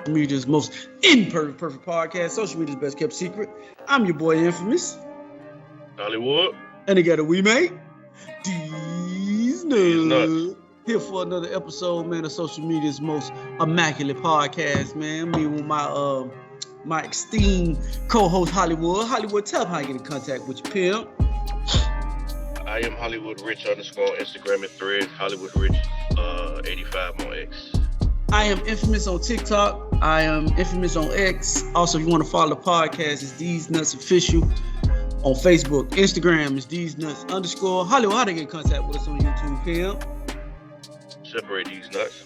media's most imperfect podcast, social media's best kept secret. I'm your boy Infamous. Hollywood. And together we make Theze Nutz. Here for another episode, man, of social media's most immaculate podcast, man. Me with my esteemed co-host Hollywood. Hollywood, tell them how you get in contact with your pimp. I am Hollywood Rich _ Instagram and Threads. Hollywood Rich 85 on X. I am Infamous on TikTok. I am Infamous on X. Also, if you want to follow the podcast, it's Theze Nutz Official on Facebook. Instagram is Theze Nutz _ Hollywood, how to get in contact with us on YouTube, pimp? Separate these nuts.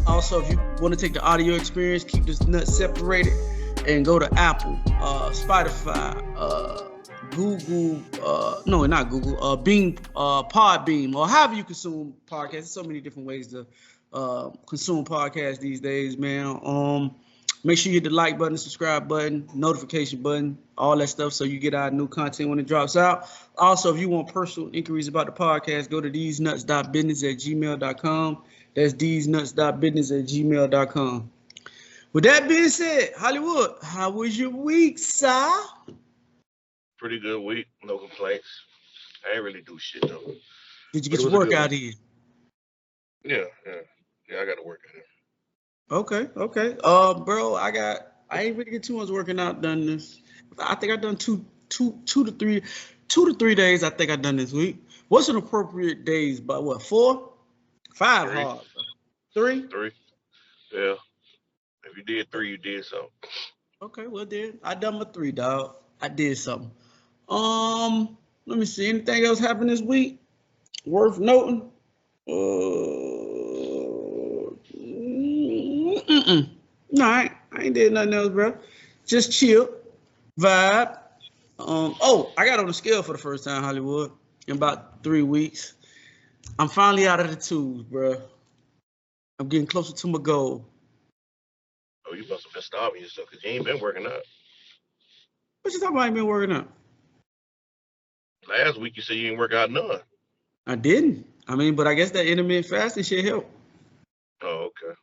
Also, if you want to take the audio experience, keep this nut separated, and go to Apple, Spotify, Google, no, not Google, Bing, Podbeam, or however you consume podcasts. There's so many different ways to consume podcasts these days, man. Make sure you hit the like button, subscribe button, notification button, all that stuff, so you get our new content when it drops out. Also, if you want personal inquiries about the podcast, go to thesenuts.business@gmail.com. That's thesenuts.business@gmail.com. With that being said, Hollywood, how was your week, sir? Pretty good week, no complaints. I ain't really do shit though. Did you get your workout in? Yeah, I got to work at it. Okay. Bro, I ain't really get too much working out done this. I think I've done two to three days. I think I've done this week. What's an appropriate days? By what? 4, 5 3. hard. 3. 3. Yeah. If you did 3, you did something. Okay, well then I done my 3, dog. I did something. Let me see. Anything else happened this week worth noting? No, I ain't did nothing else, bro. Just chill, vibe. I got on the scale for the first time, Hollywood, in about 3 weeks. I'm finally out of the tubes, bro. I'm getting closer to my goal. Oh, you must have been starving yourself because you ain't been working out. What you talking about? I ain't been working out. Last week you said you ain't work out none. I didn't. But I guess that intermittent fasting shit help. Oh, okay.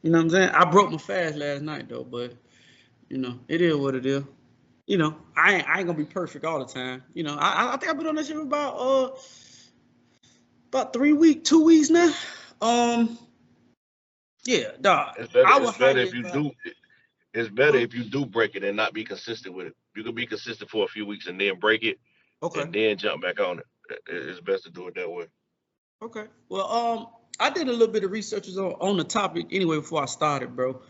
You know what I'm saying? I broke my fast last night though, but it is what it is. I ain't gonna be perfect all the time. I think I've been on that shit for about 2 weeks now. Yeah, dog. It's better if you do break it and not be consistent with it. You can be consistent for a few weeks and then break it, okay, and then jump back on it. It's best to do it that way. Okay. Well, I did a little bit of research on the topic anyway before I started, bro.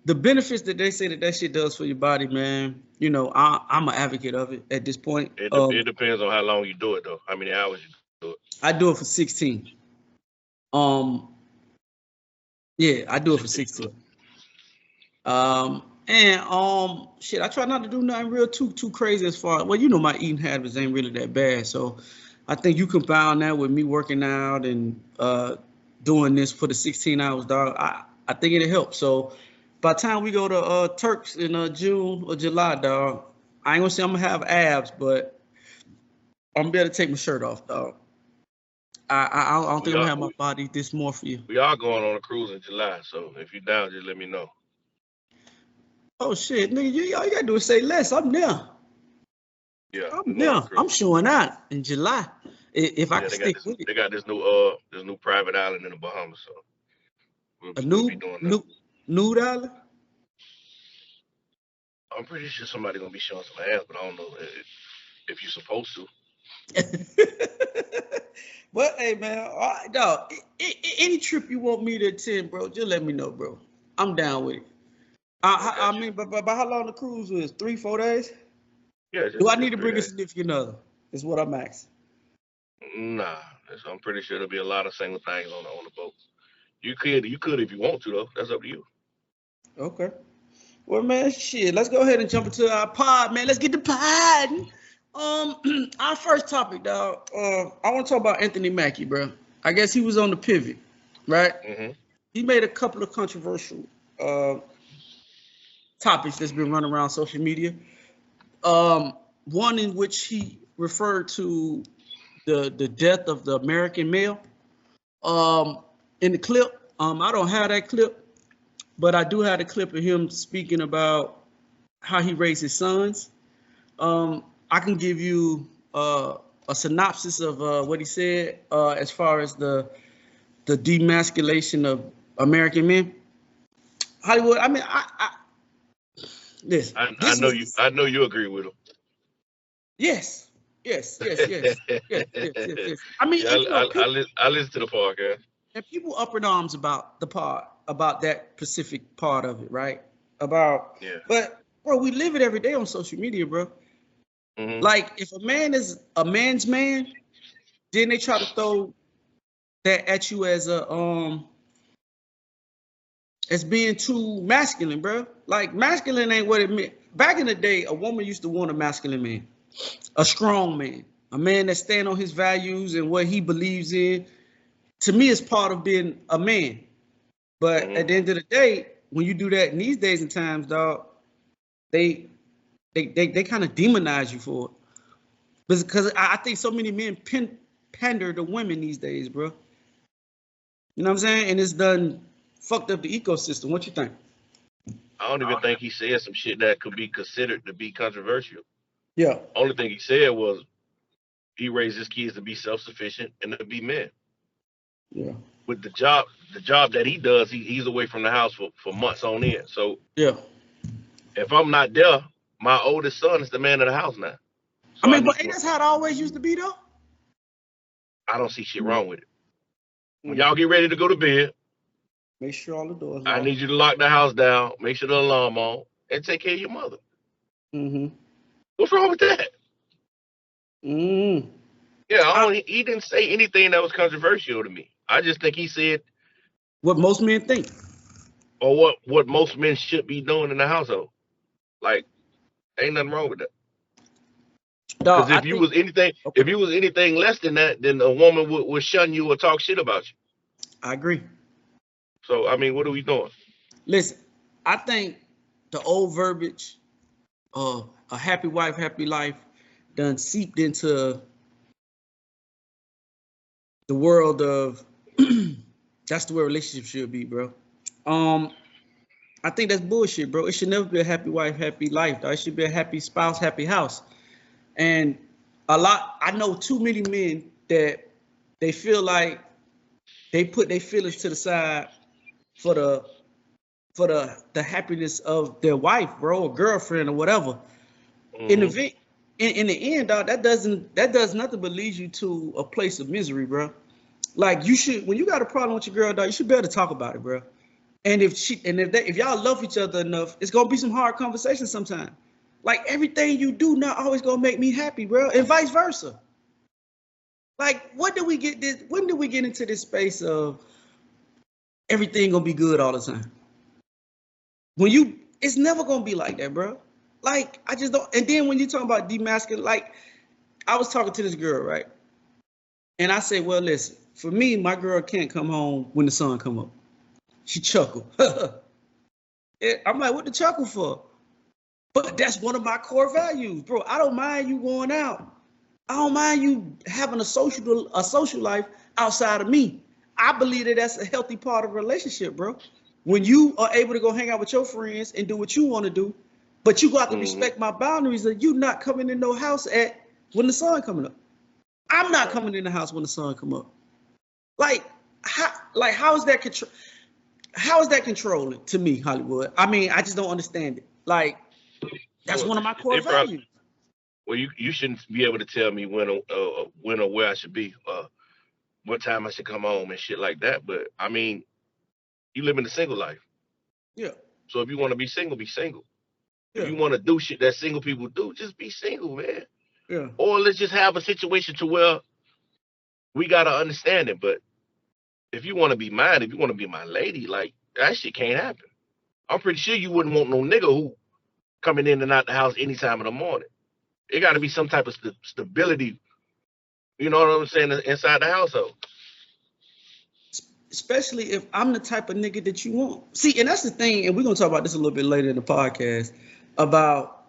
The benefits that they say that shit does for your body, man. I'm an advocate of it at this point. It depends on how long you do it, though. How many hours you do it. I do it for 16. Yeah, I do it for 16. Shit, I try not to do nothing real too crazy as far. Well, my eating habits ain't really that bad, so I think you combine that with me working out and doing this for the 16 hours, dog. I think it'll help. So by the time we go to Turks in June or July, dog, I ain't gonna say I'm gonna have abs, but I'm gonna be able to take my shirt off, dog. I don't think I'm gonna have my body dysmorphia. We are going on a cruise in July, so if you're down, just let me know. Oh shit, nigga, all you gotta do is say less. I'm there. Yeah, I'm there. I'm showing out in July. If I can stick with it. They got this new private island in the Bahamas, so we'll be doing that. Nude island? I'm pretty sure somebody's gonna be showing some ass, but I don't know if you're supposed to. But hey, man, all right, dog. Any trip you want me to attend, bro, just let me know, bro. I'm down with it. But how long the cruise was? 3-4 days? Yeah. Do I need to bring a significant other? Is what I'm asking. Nah, I'm pretty sure there'll be a lot of single things on the boat. You could if you want to, though. That's up to you. Okay. Well, man, shit. Let's go ahead and jump into our pod, man. Let's get the pod. Our first topic, dog. I want to talk about Anthony Mackie, bro. I guess he was on the pivot, right? Mm-hmm. He made a couple of controversial topics that's been running around social media. One in which he referred to the death of the American male. In the clip, I don't have that clip, but I do have a clip of him speaking about how he raised his sons. I can give you a synopsis of what he said as far as the demasculation of American men. Hollywood. I mean, listen. I know you. I know you agree with him. Yes, yes, yes, yes, yes, yes, yes, yes. I mean, Yeah, and, you know, I listen to the podcast. and people up in arms about the part, about that specific part of it, right? About, Yeah. but bro, we live it every day on social media, bro. Mm-hmm. Like, if a man is a man's man, then they try to throw that at you as as being too masculine, bro. Like, masculine ain't what it meant. Back in the day, a woman used to want a masculine man, a strong man, a man that stand on his values and what he believes in. To me, it's part of being a man. But Mm-hmm. at the end of the day, when you do that in these days and times, dog, they kind of demonize you for it. Because I think so many men pander to women these days, bro. You know what I'm saying? And it's done fucked up the ecosystem. What you think? I don't even think he said some shit that could be considered to be controversial. Yeah. Only thing he said was he raised his kids to be self-sufficient and to be men. Yeah. With the job that he does, he's away from the house for months on end. So Yeah. if I'm not there, my oldest son is the man of the house now. I So mean, but ain't that's how it always used to be, though? I don't see shit wrong with it. When Mm. y'all get ready to go to bed, Make sure all the doors I locked. need you to lock the house down, make sure the alarm on, and take care of your mother. Mm-hmm. What's wrong with that? Mm. Yeah, I, he didn't say anything that was controversial to me. I just think he said, what most men think. or what most men should be doing in the household. Like, ain't nothing wrong with that. Dog, Because I think. if Okay, you was anything less than that, then a woman would shun you or talk shit about you. I agree. So I mean, what are we doing? Listen, I think the old verbiage of a happy wife, happy life done seeped into the world of that's the way relationships should be, bro. Um, I think that's bullshit, bro. It should never be a happy wife, happy life. Dog. It should be a happy spouse, happy house. And I know too many men that they feel like they put their feelings to the side for the happiness of their wife, bro, or girlfriend or whatever. In Hmm. the in the end, dog, that does nothing but lead you to a place of misery, bro. Like, you should, when you got a problem with your girl, dog, you should be able to talk about it, bro. And if y'all love each other enough, it's gonna be some hard conversations sometime. Like, everything you do not always gonna make me happy, bro, and vice versa. Like, when did we get into this space of everything gonna be good all the time? It's never gonna be like that, bro. Like, I just don't. And then when you talk about demasculine, like, I was talking to this girl, right? And I said, well, listen, for me, my girl can't come home when the sun come up. She chuckled. I'm like, what the chuckle for? But that's one of my core values, bro. I don't mind you going out. I don't mind you having a social life outside of me. I believe that that's a healthy part of a relationship, bro. When you are able to go hang out with your friends and do what you want to do, but you got to Hmm. respect my boundaries of you not coming in no house at when the sun coming up. I'm not Right. coming in the house when the sun come up. Like, how is that control? How is that controlling to me, Hollywood? I mean, I just don't understand it. Like, that's Well, one of my core they probably values. well you shouldn't be able to tell me when or where I should be, what time I should come home and shit like that. But I mean, you live in a single life, Yeah, so if you want to be single, be single. If yeah, you want to do shit that single people do, just be single, man. yeah. Or let's just have a situation to where we gotta understand it. But if you want to be mine, if you want to be my lady, like that shit can't happen. I'm pretty sure you wouldn't want no nigga who coming in and out the house any time in the morning. It got to be some type of stability. You know what I'm saying? Inside the household. Especially if I'm the type of nigga that you want. See, and that's the thing, and we're gonna talk about this a little bit later in the podcast about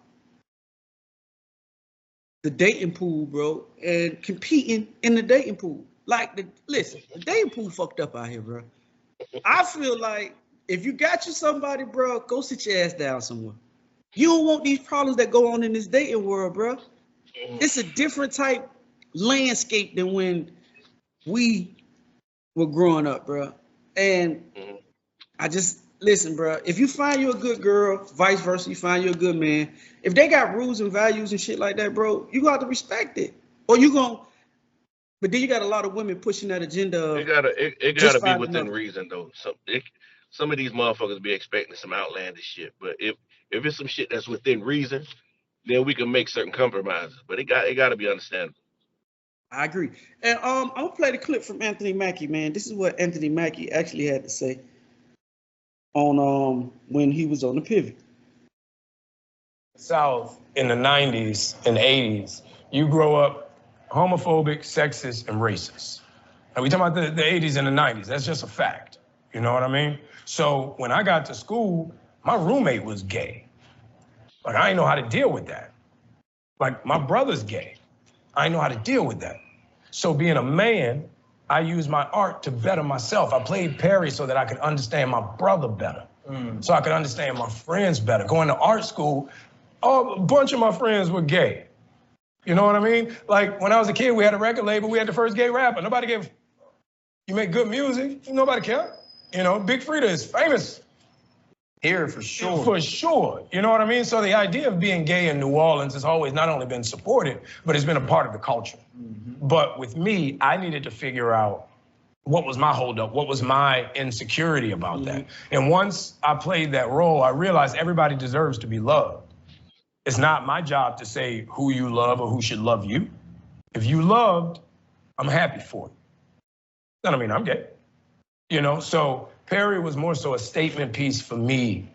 the dating pool, bro, and competing in the dating pool. Like, listen, the dating pool fucked up out here, bro. I feel like if you got you somebody, bro, go sit your ass down somewhere. You don't want these problems that go on in this dating world, bro. It's a different type landscape than when we were growing up, bro. And I just listen, bro. If you find you a good girl, vice versa, you find you a good man. If they got rules and values and shit like that, bro, you got to respect it. Or you gonna. But then you got a lot of women pushing that agenda. It gotta be within reason though. Some of these motherfuckers be expecting some outlandish shit, but if it's some shit that's within reason, then we can make certain compromises. But it gotta be understandable. I agree. And I'm gonna play the clip from Anthony Mackie, man. This is what Anthony Mackie actually had to say on when he was on the pivot. South in the 90s and 80s, you grow up homophobic, sexist, and racist. And we talking about the 80s and the 90s. That's just a fact. You know what I mean? So when I got to school, my roommate was gay. Like, I didn't know how to deal with that. Like, my brother's gay. I didn't know how to deal with that. So being a man, I used my art to better myself. I played Perry so that I could understand my brother better. So I could understand my friends better. Going to art school, a bunch of my friends were gay. You know what I mean? Like, when I was a kid, we had a record label. We had the first gay rapper. Nobody gave, you make good music, nobody care. You know, Big Frida is famous. Here, for sure. For sure. You know what I mean? So the idea of being gay in New Orleans has always not only been supported, but it's been a part of the culture. But with me, I needed to figure out what was my holdup, what was my insecurity about that. And once I played that role, I realized everybody deserves to be loved. It's not my job to say who you love or who should love you. If you loved, I'm happy for it. That don't mean I'm gay. You know, so Perry was more so a statement piece for me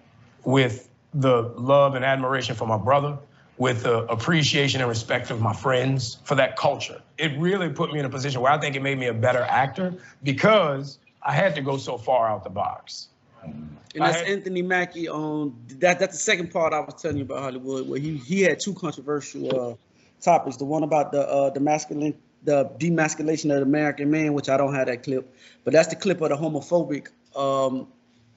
with the love and admiration for my brother, with the appreciation and respect of my friends for that culture. It really put me in a position where I think it made me a better actor because I had to go so far out the box. And that's Anthony Mackie on that. That's the second part I was telling you about Hollywood, where he had two controversial topics. The one about the demasculation of the American man, which I don't have that clip, but that's the clip of the homophobic,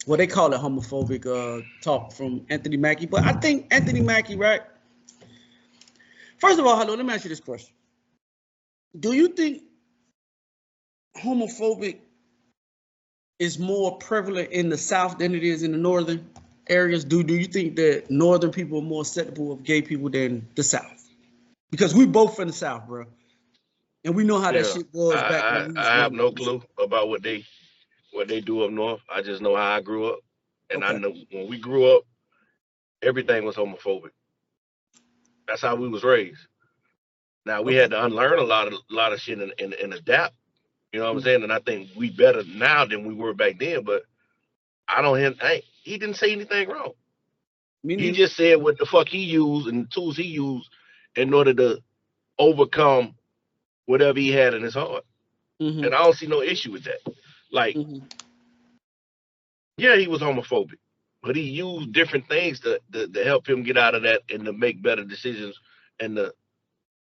what they call it, homophobic talk from Anthony Mackie. But I think Anthony Mackie, right? First of all, hello, let me ask you this question. Do you think homophobic is more prevalent in the South than it is in the northern areas? Do you think that northern people are more acceptable of gay people than the South? Because we both from the South, bro. And we know how that shit was back then. I have no clue about what they do up north. I just know how I grew up. And I know when we grew up, everything was homophobic. That's how we was raised. Now we had to unlearn a lot of shit and adapt. You know what I'm saying? And I think we better now than we were back then. But he didn't say anything wrong. He just said what the fuck he used and the tools he used in order to overcome whatever he had in his heart. And I don't see no issue with that. Like, yeah, he was homophobic, but he used different things to help him get out of that and to make better decisions and to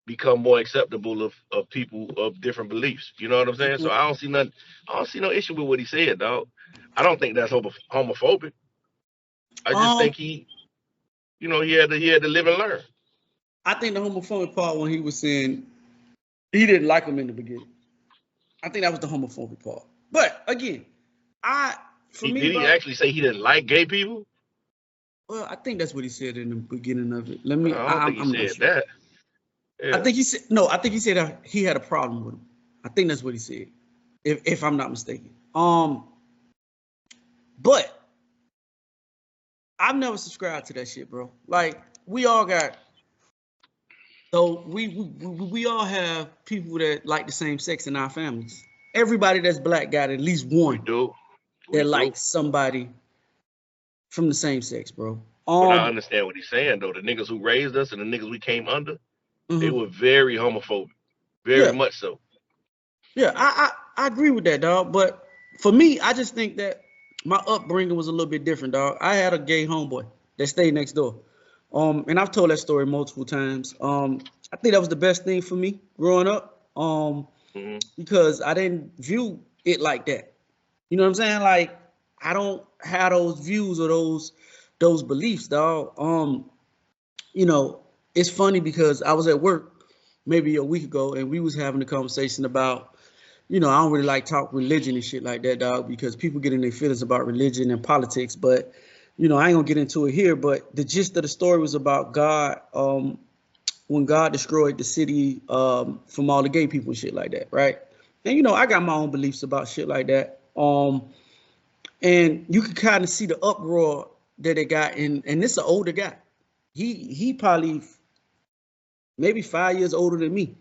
become more acceptable of people of different beliefs. You know what I'm saying? So I don't see no issue with what he said, dog. I don't think that's homophobic. I just think he had to live and learn. I think the homophobic part when he was saying he didn't like him in the beginning. I think that was the homophobic part. But again, did he actually say he didn't like gay people? Well, I think that's what he said in the beginning of it. I don't think he said that. Yeah. I think he said that he had a problem with him. I think that's what he said, if I'm not mistaken. But I've never subscribed to that shit, bro. Like, we all got. So we all have people that like the same sex in our families. Everybody that's black got at least one that likes somebody from the same sex, bro. But I understand what he's saying, though. The niggas who raised us and the niggas we came under, they were very homophobic, very much so. Yeah, I agree with that, dog. But for me, I just think that my upbringing was a little bit different, dog. I had a gay homeboy that stayed next door. And I've told that story multiple times. I think that was the best thing for me growing up. Because I didn't view it like that. You know what I'm saying? Like, I don't have those views or those beliefs, dog. You know, it's funny because I was at work maybe a week ago and we was having a conversation about, you know, I don't really like talk religion and shit like that, dog, because people get in their feelings about religion and politics. But, you know, I ain't gonna get into it here. But the gist of the story was about God, when God destroyed the city from all the gay people and shit like that, right? And you know, I got my own beliefs about shit like that. And you can kind of see the uproar that it got, and this is an older guy. He probably maybe 5 years older than me,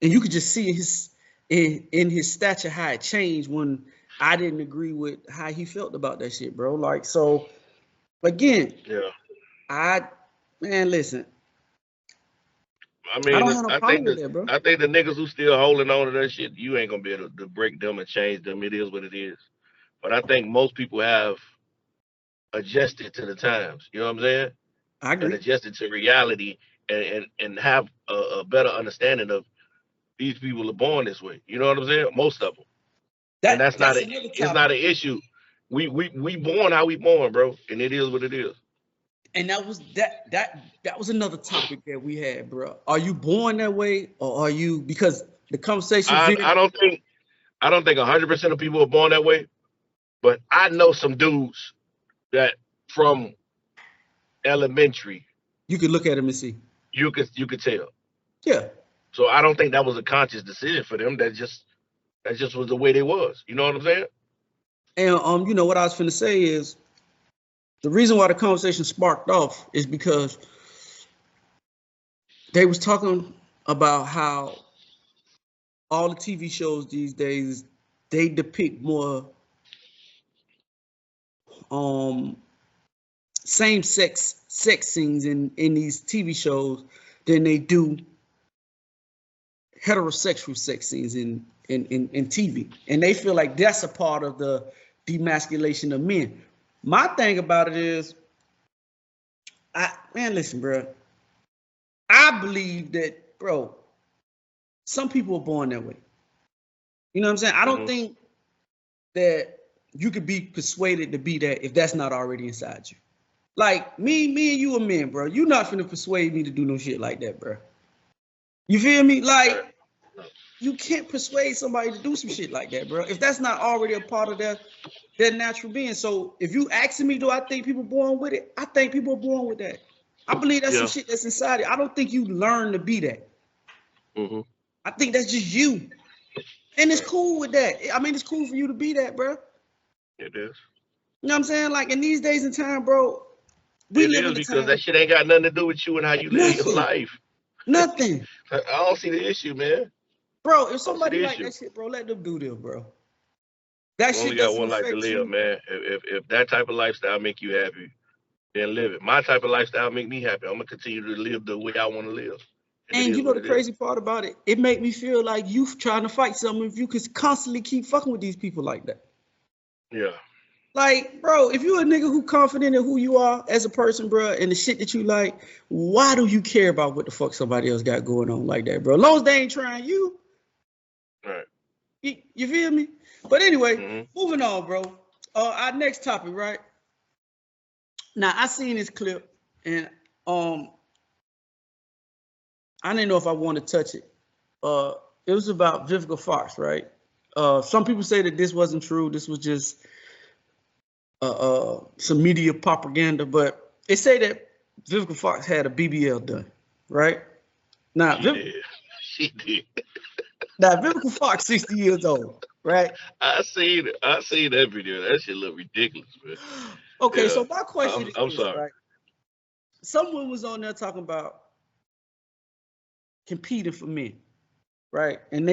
and you could just see in his stature how it changed when I didn't agree with how he felt about that shit, bro. Like, so again, Yeah. Man, listen, I I mean, don't have no I problem think with the that, bro. I think the niggas who still holding on to that shit, you ain't gonna be able to break them and change them. It is what it is. But I think most people have adjusted to the times. You know what I'm saying? I And agree. adjusted to reality and have a better understanding of these people are born this way. You know what I'm saying? Most of them. And That's another it's topic. not an issue. We born how we born, bro. And it is what it is. And that was another topic that we had, bro. Are you born that way, or are you, because the conversation I veered. I don't think I don't think 100% of people are born that way. But I know some dudes that from elementary You could look at him and see. you could tell. Yeah. So I don't think that was a conscious decision for them. That just was the way they was. You know what I'm saying? And you know what I was finna say is the reason why the conversation sparked off is because they was talking about how all the TV shows these days, they depict more um same sex scenes in these TV shows than they do heterosexual sex scenes in TV, and they feel like that's a part of the demasculation of men. My thing about it is, man, listen, bro. I believe that, bro. Some people are born that way. You know what I'm saying? I don't Hmm. think that you could be persuaded to be that if that's not already inside you. Like me and you are men, bro. You're not finna persuade me to do no shit like that, bro. You feel me? Right. Like, you can't persuade somebody to do some shit like that, bro. If that's not already a part of their natural being. So if you asking me, do I think people born with it? I think people are born with that. I believe that's some Yeah. shit that's inside it. I don't think you learn to be that. Hmm. I think that's just you. And it's Right. cool with that. I mean, it's cool for you to be that, bro. It is. You know what I'm saying? Like, in these days and time, bro, we It live is in a because that time, shit ain't got nothing to do with you and how you live your nothing, life. nothing. I don't see the issue, man. Bro, if I don't see somebody the like issue. that shit, bro, let them do this, bro. That You only shit got doesn't one life to affect live, you. man. If that type of lifestyle make you happy, then live it. My type of lifestyle make me happy. I'm gonna continue to live the way I want to live, and it And is you know what the it is. crazy part about it? It made me feel like you trying to fight something if you could constantly keep fucking with these people like that. Yeah. Like, bro, if you a nigga who confident in who you are as a person, bro, and the shit that you like, why do you care about what the fuck somebody else got going on like that, bro? As long as they ain't trying you, Right. you feel me? But anyway, Hmm. moving on, bro. Our next topic, right? Now I seen this clip and um I didn't know if I wanted to touch it. It was about Vivica Fox, right? Some people say that this wasn't true. This was just some media propaganda, but it say that Vivica Fox had a BBL done, right? Now, She did. She did. Vivica Fox, 60 years old, right? I seen it. I seen that video. That shit look ridiculous, man. Okay, Yeah. so my question is I'm this, sorry. right? Someone was on there talking about competing for men, right? And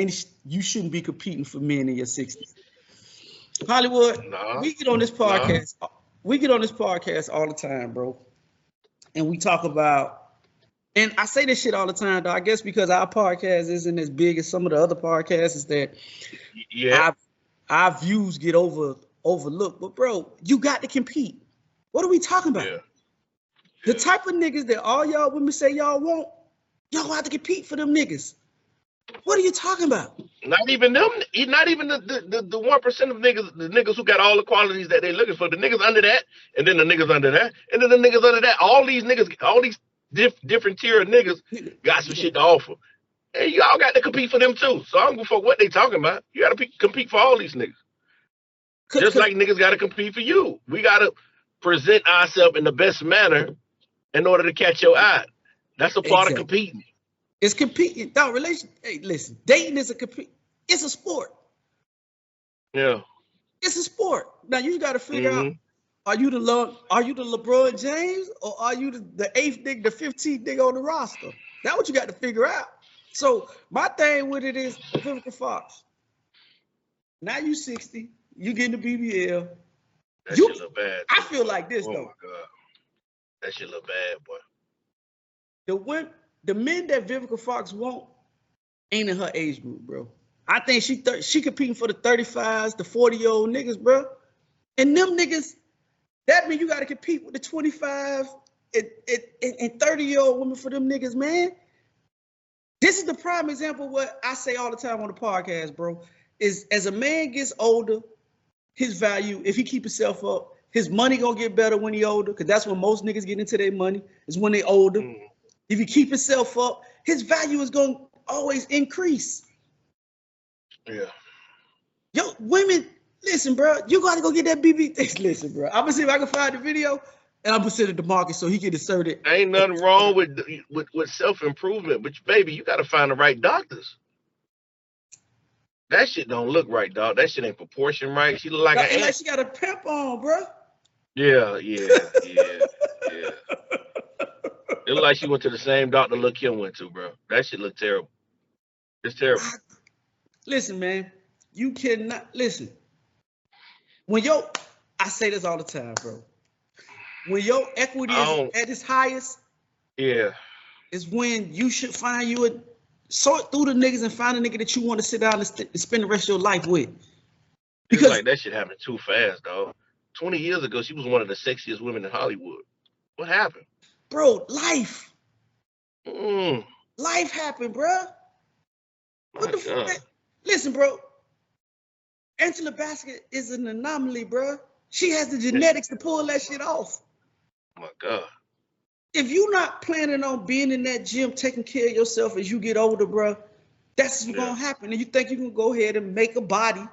you shouldn't be competing for men in your 60s. Hollywood, Nah. we get on this Nah. podcast. We get on this podcast all the time, bro, and we talk about. And I say this shit all the time, though. I guess because our podcast isn't as big as some of the other podcasts, is that Yeah. our our views get overlooked. But bro, you got to compete. What are we talking about? Yeah. The Yeah. type of niggas that all y'all women say y'all want, y'all have to compete for them niggas. What are you talking about? Not even them. Not even the 1% of niggas, the niggas who got all the qualities that they looking for. The niggas under that, and then the niggas under that, and then the niggas under that. All these niggas, all these different tier of niggas got some shit to offer. And y'all got to compete for them too. So I don't give a fuck what they talking about. You got to compete for all these niggas. Just like niggas got to compete for you. We got to present ourselves in the best manner in order to catch your eye. That's a part of competing. It's competing. Dog, hey, listen, dating is it's a sport. Yeah. It's a sport. Now you got to figure out, are you the LeBron James, or are you the 8th nigga, the 15th nigga on the roster? That's what you got to figure out. So my thing with it is, Vivica Fox, now you 60, you getting the BBL. That shit look bad. I feel like this, though. Oh my God. That shit look bad, boy. The men that Vivica Fox want ain't in her age group, bro. I think she competing for the 35s, the 40-year-old niggas, bro. And them niggas, that mean you got to compete with the 25 and 30-year-old women for them niggas, man. This is the prime example of what I say all the time on the podcast, bro, is as a man gets older, his value, if he keep himself up, his money gonna get better when he older, because that's when most niggas get into their money, is when they older. If he keep himself up, his value is gonna always increase. Yeah. Yo, women, listen, bro, you gotta go get that BB. Listen, bro, I'm gonna see if I can find the video, and I'm gonna send it to Marcus so he can insert it. Ain't nothing wrong with self-improvement, but baby, you gotta find the right doctors. That shit don't look right, dog. That shit ain't proportion right. She look like an ant. Like she got a pimp on, bro. Yeah. It look like she went to the same doctor Lil' Kim went to, bro. That shit look terrible. It's terrible. Listen, man, you cannot listen. I say this all the time, bro. When your equity is at its highest, is when you should find sort through the niggas and find a nigga that you want to sit down and spend the rest of your life with. Because like that shit happened too fast, dog. 20 years ago, she was one of the sexiest women in Hollywood. What happened? Bro, life. Life happened, bro. What the fuck? Listen, bro. Angela Bassett is an anomaly, bro. She has the genetics to pull that shit off. Oh my God. If you're not planning on being in that gym, taking care of yourself as you get older, bro, that's what's gonna happen. And you think you can go ahead and make a body,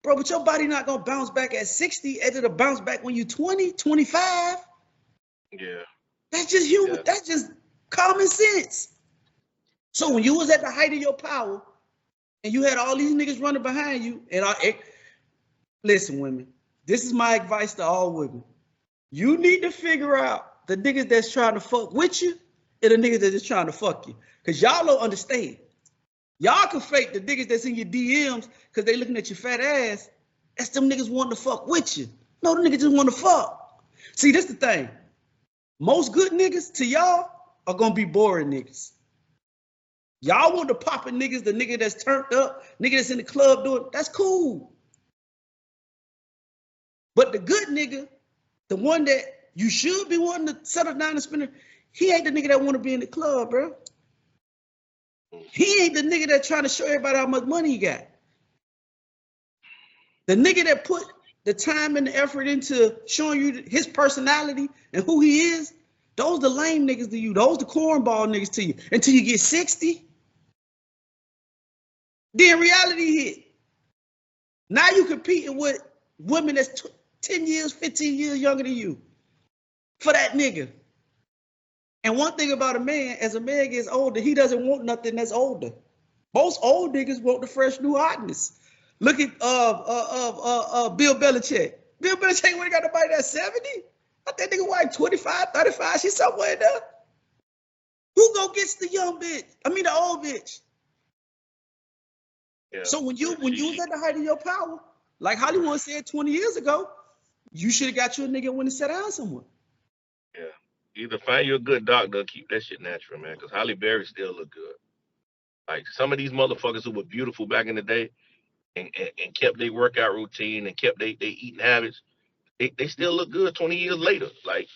bro, but your body not gonna bounce back at 60, it'll bounce back when you're 20, 25. Yeah. That's just human. Yeah. That's just common sense. So when you was at the height of your power and you had all these niggas running behind you, and listen, women, this is my advice to all women. You need to figure out the niggas that's trying to fuck with you and the niggas that's just trying to fuck you. Because y'all don't understand. Y'all can fake the niggas that's in your DMs because they looking at your fat ass. That's them niggas wanting to fuck with you. No, the niggas just want to fuck. See, this the thing. Most good niggas to y'all are going to be boring niggas. Y'all want the popping niggas, the nigga that's turned up, nigga that's in the club doing, that's cool. But the good nigga, the one that you should be wanting to settle down and spend it, he ain't the nigga that want to be in the club, bro. He ain't the nigga that trying to show everybody how much money he got. The nigga that put the time and the effort into showing you his personality and who he is, those the lame niggas to you. Those the cornball niggas to you. Until you get 60, then reality hit. Now you competing with women that's 10 years, 15 years younger than you for that nigga. And one thing about a man, as a man gets older, he doesn't want nothing that's older. Most old niggas want the fresh new hotness. Look at Bill Belichick. Bill Belichick when he got nobody that's 70. I think nigga wife 25, 35, she's somewhere there. Who go gets the young bitch? I mean the old bitch. Yeah. So when you was at the height of your power, like Hollywood said 20 years ago, you should have got you a nigga when to sit down somewhere. Yeah. Either find you a good doctor or keep that shit natural, man, because Halle Berry still look good. Like some of these motherfuckers who were beautiful back in the day and kept their workout routine and kept their eating habits, they still look good 20 years later. Like,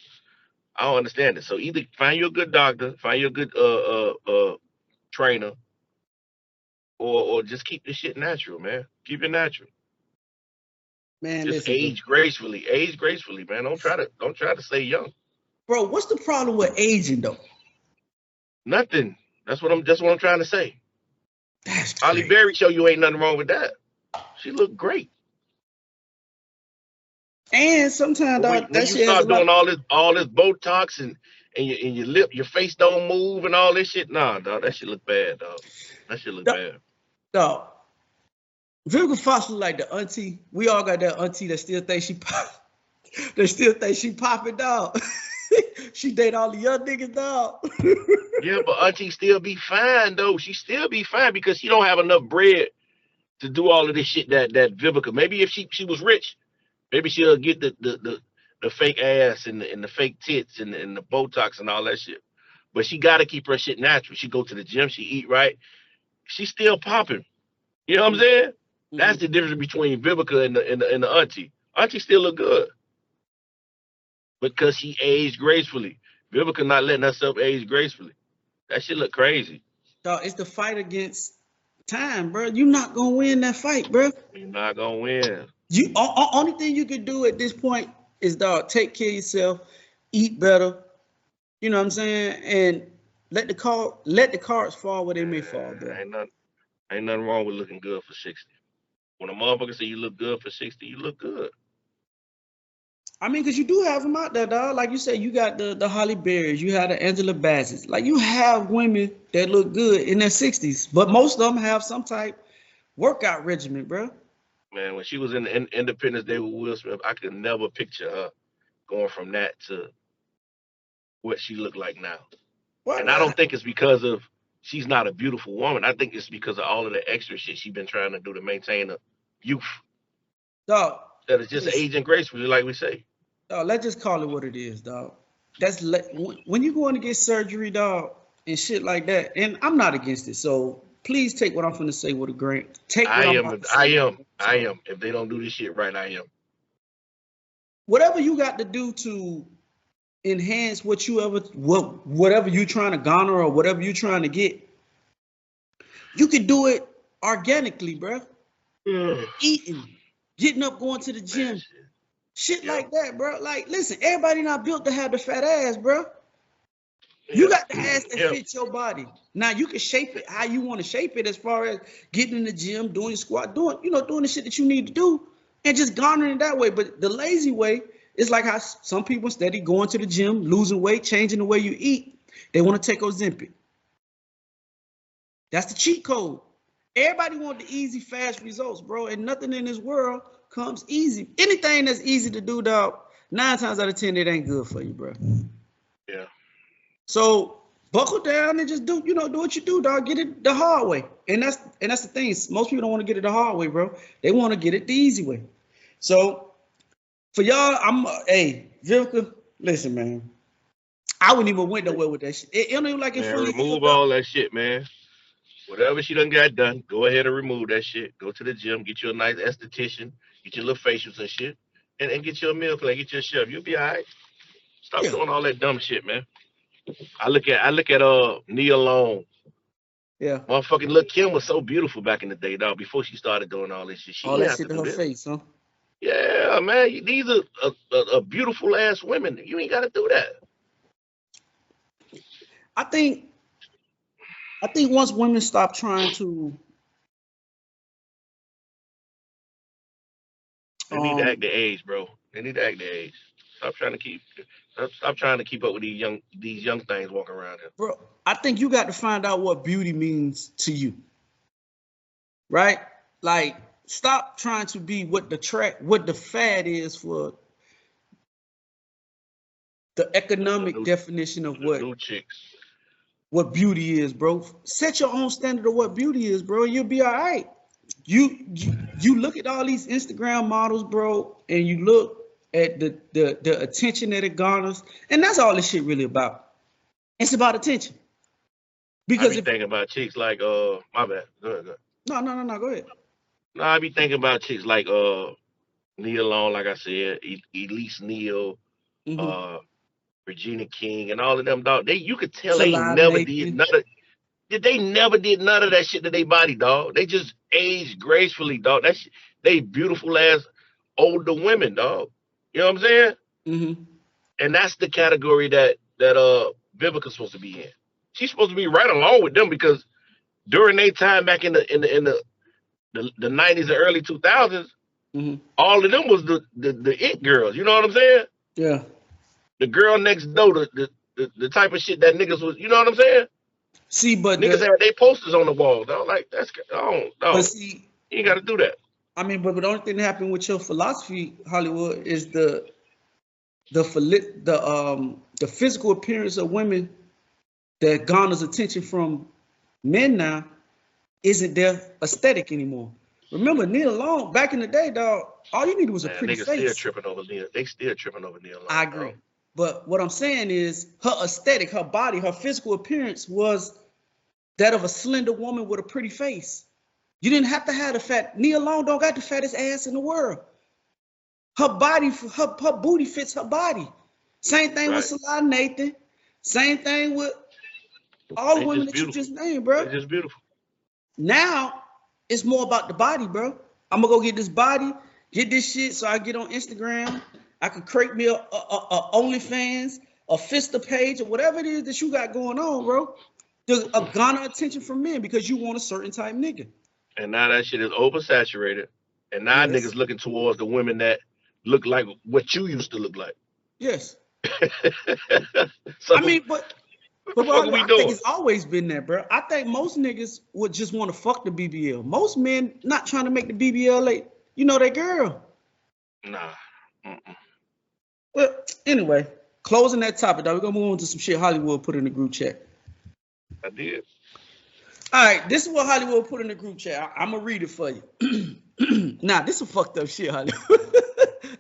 I don't understand it. So either find you a good doctor, find you a good trainer, or just keep this shit natural, man. Keep it natural. Man, Just listen, bro. age gracefully. Age gracefully, man. Don't try to stay young. Bro, what's the problem with aging though? Nothing. That's what I'm trying to say. That's Holly crazy. Berry show you ain't nothing wrong with that. She looked great. And sometimes, But dog, when that you shit has a start lot. doing all this Botox and your lip, your face don't move and all this shit, nah, dog, that shit look bad, dog. That shit look Dog, bad. dog, Vivica Fox look like the auntie. We all got that auntie that still thinks she pop. They still think she popping, dog. She date all the young niggas, dog. Yeah, but auntie still be fine though. She still be fine because she don't have enough bread to do all of this shit that Vivica. Maybe if she was rich, maybe she'll get the fake ass and the fake tits and the Botox and all that shit. But she gotta keep her shit natural. She go to the gym, she eat right. She's still popping. You know what I'm saying? That's the difference between Vivica and the auntie. Auntie still look good because she aged gracefully. Vivica not letting herself age gracefully. That shit look crazy. Dog, it's the fight against time, bro. You not gonna win that fight, bro. You're not gonna win. Only thing you can do at this point is, dog, take care of yourself, eat better. You know what I'm saying, and let the cards fall where they may fall, bro. Ain't nothing wrong with looking good for 60. When a motherfucker say you look good for 60, you look good. I mean, because you do have them out there, dog. Like you said, you got the Holly Berrys, you have the Angela Bassett's. Like, you have women that look good in their 60s, but most of them have some type workout regimen, bro. Man, when she was in Independence Day with Will Smith, I could never picture her going from that to what she looked like now. Why And I don't not? think it's because of she's not a beautiful woman. I think it's because of all of the extra shit she's been trying to do to maintain a youth Dog, that is just listen, aging gracefully, like we say. dog, let's just call it what it is, dog. When you going to get surgery, dog, and shit like that. And I'm not against it, so please take what I'm going to say with a grain. Take what I I'm am, about to I say. am, I am. If they don't do this shit right, I am. Whatever you got to do to enhance whatever you're trying to garner or whatever you're trying to get, you can do it organically, bro. Eating, getting up, going to the Man, gym, shit yeah, like that, bro. Like, listen, everybody not built to have the fat ass, bro. You yeah, got the ass that yeah. fits your body. Now you can shape it how you want to shape it, as far as getting in the gym, doing your squat, doing the shit that you need to do, and just garnering it that way. But the lazy way is like how some people, instead of going to the gym, losing weight, changing the way you eat, they want to take Ozempic. That's the cheat code. Everybody want the easy, fast results, bro, and nothing in this world comes easy. Anything that's easy to do, dog, 9 times out of 10, it ain't good for you, bro. Yeah. So buckle down and just do what you do, dog. Get it the hard way. And that's the thing. Most people don't want to get it the hard way, bro. They want to get it the easy way. So for y'all, hey, Vivica, listen, man. I wouldn't even went nowhere with that shit. It don't even like it Man, fully remove healed up. all that shit, man. Whatever she done got done, go ahead and remove that shit. Go to the gym, get you a nice esthetician, get your little facials and shit, and get you a meal plan, get you a chef. You'll be all right. Stop Yeah, doing all that dumb shit, man. I look at Nia Long. yeah. Motherfucking Lil' Kim was so beautiful back in the day, dog. Before she started doing all this shit, she All didn't that have shit to to do her this. face, huh? Yeah, man. These are a beautiful ass women. You ain't got to do that. I think once women stop trying to They need to act their age, bro. They need to act their age. Stop trying to keep. Stop trying to keep up with these young things walking around here. bro, I think you got to find out what beauty means to you. Right? Like, stop trying to be what the fad is for the The economic new definition of the new chicks. what beauty is, bro. Set your own standard of what beauty is, bro. You'll be all right. You look at all these Instagram models, bro, and you look at the attention that it garners, and that's all this shit really about. It's about attention. I Because be if thinking about chicks like my bad. Go ahead, go ahead. no, go ahead. No, I be thinking about chicks like Nia Long, like I said, Elise Neal, Mm-hmm. uh Regina King, and all of them dog. You could tell they ain't Salon never did Nathan. none of They never did none of that shit to their body, dog. They just aged gracefully, dog. They beautiful ass older women, dog. You know what I'm saying? Mm-hmm. And that's the category that Vivica's supposed to be in. She's supposed to be right along with them because during their time back in the 90s and early 2000s, Mm-hmm. all of them was the it girls. You know what I'm saying? Yeah. The girl next door, the type of shit that niggas was. You know what I'm saying? See, but niggas had their posters on the wall. Dog. Like that's but see, you ain't got to do that. I mean, but the only thing that happened with your philosophy, Hollywood, is the physical appearance of women that garners attention from men now isn't their aesthetic anymore. Remember, Neil Long back in the day, dog. All you needed was a pretty niggas face. Still tripping over Neil. They still tripping over Neil Long. I agree, dog. but what I'm saying is her aesthetic, her body, her physical appearance was that of a slender woman with a pretty face. You didn't have to have the fat. Neil Long don't got the fattest ass in the world. Her body, her booty fits her body. Same thing with Salah Nathan. Same thing with all the women that you just named, bro. They're just beautiful. Now it's more about the body, bro. I'm gonna go get this body, get this shit, so I get on Instagram. I can create me a OnlyFans, a Fista page, or whatever it is that you got going on, bro. To garner attention from men because you want a certain type nigga. And now that shit is oversaturated. And now niggas looking towards the women that look like what you used to look like. Yes. So, I mean, but bro, I think it's always been that, bro. I think most niggas would just want to fuck the BBL. Most men not trying to make the BBL like, you know, that girl. Nah. Well, anyway, closing that topic, dog. We're gonna move on to some shit Hollywood put in the group chat. I did. All right, this is what Hollywood put in the group chat. I'm gonna read it for you. Nah, this is fucked up shit, Hollywood.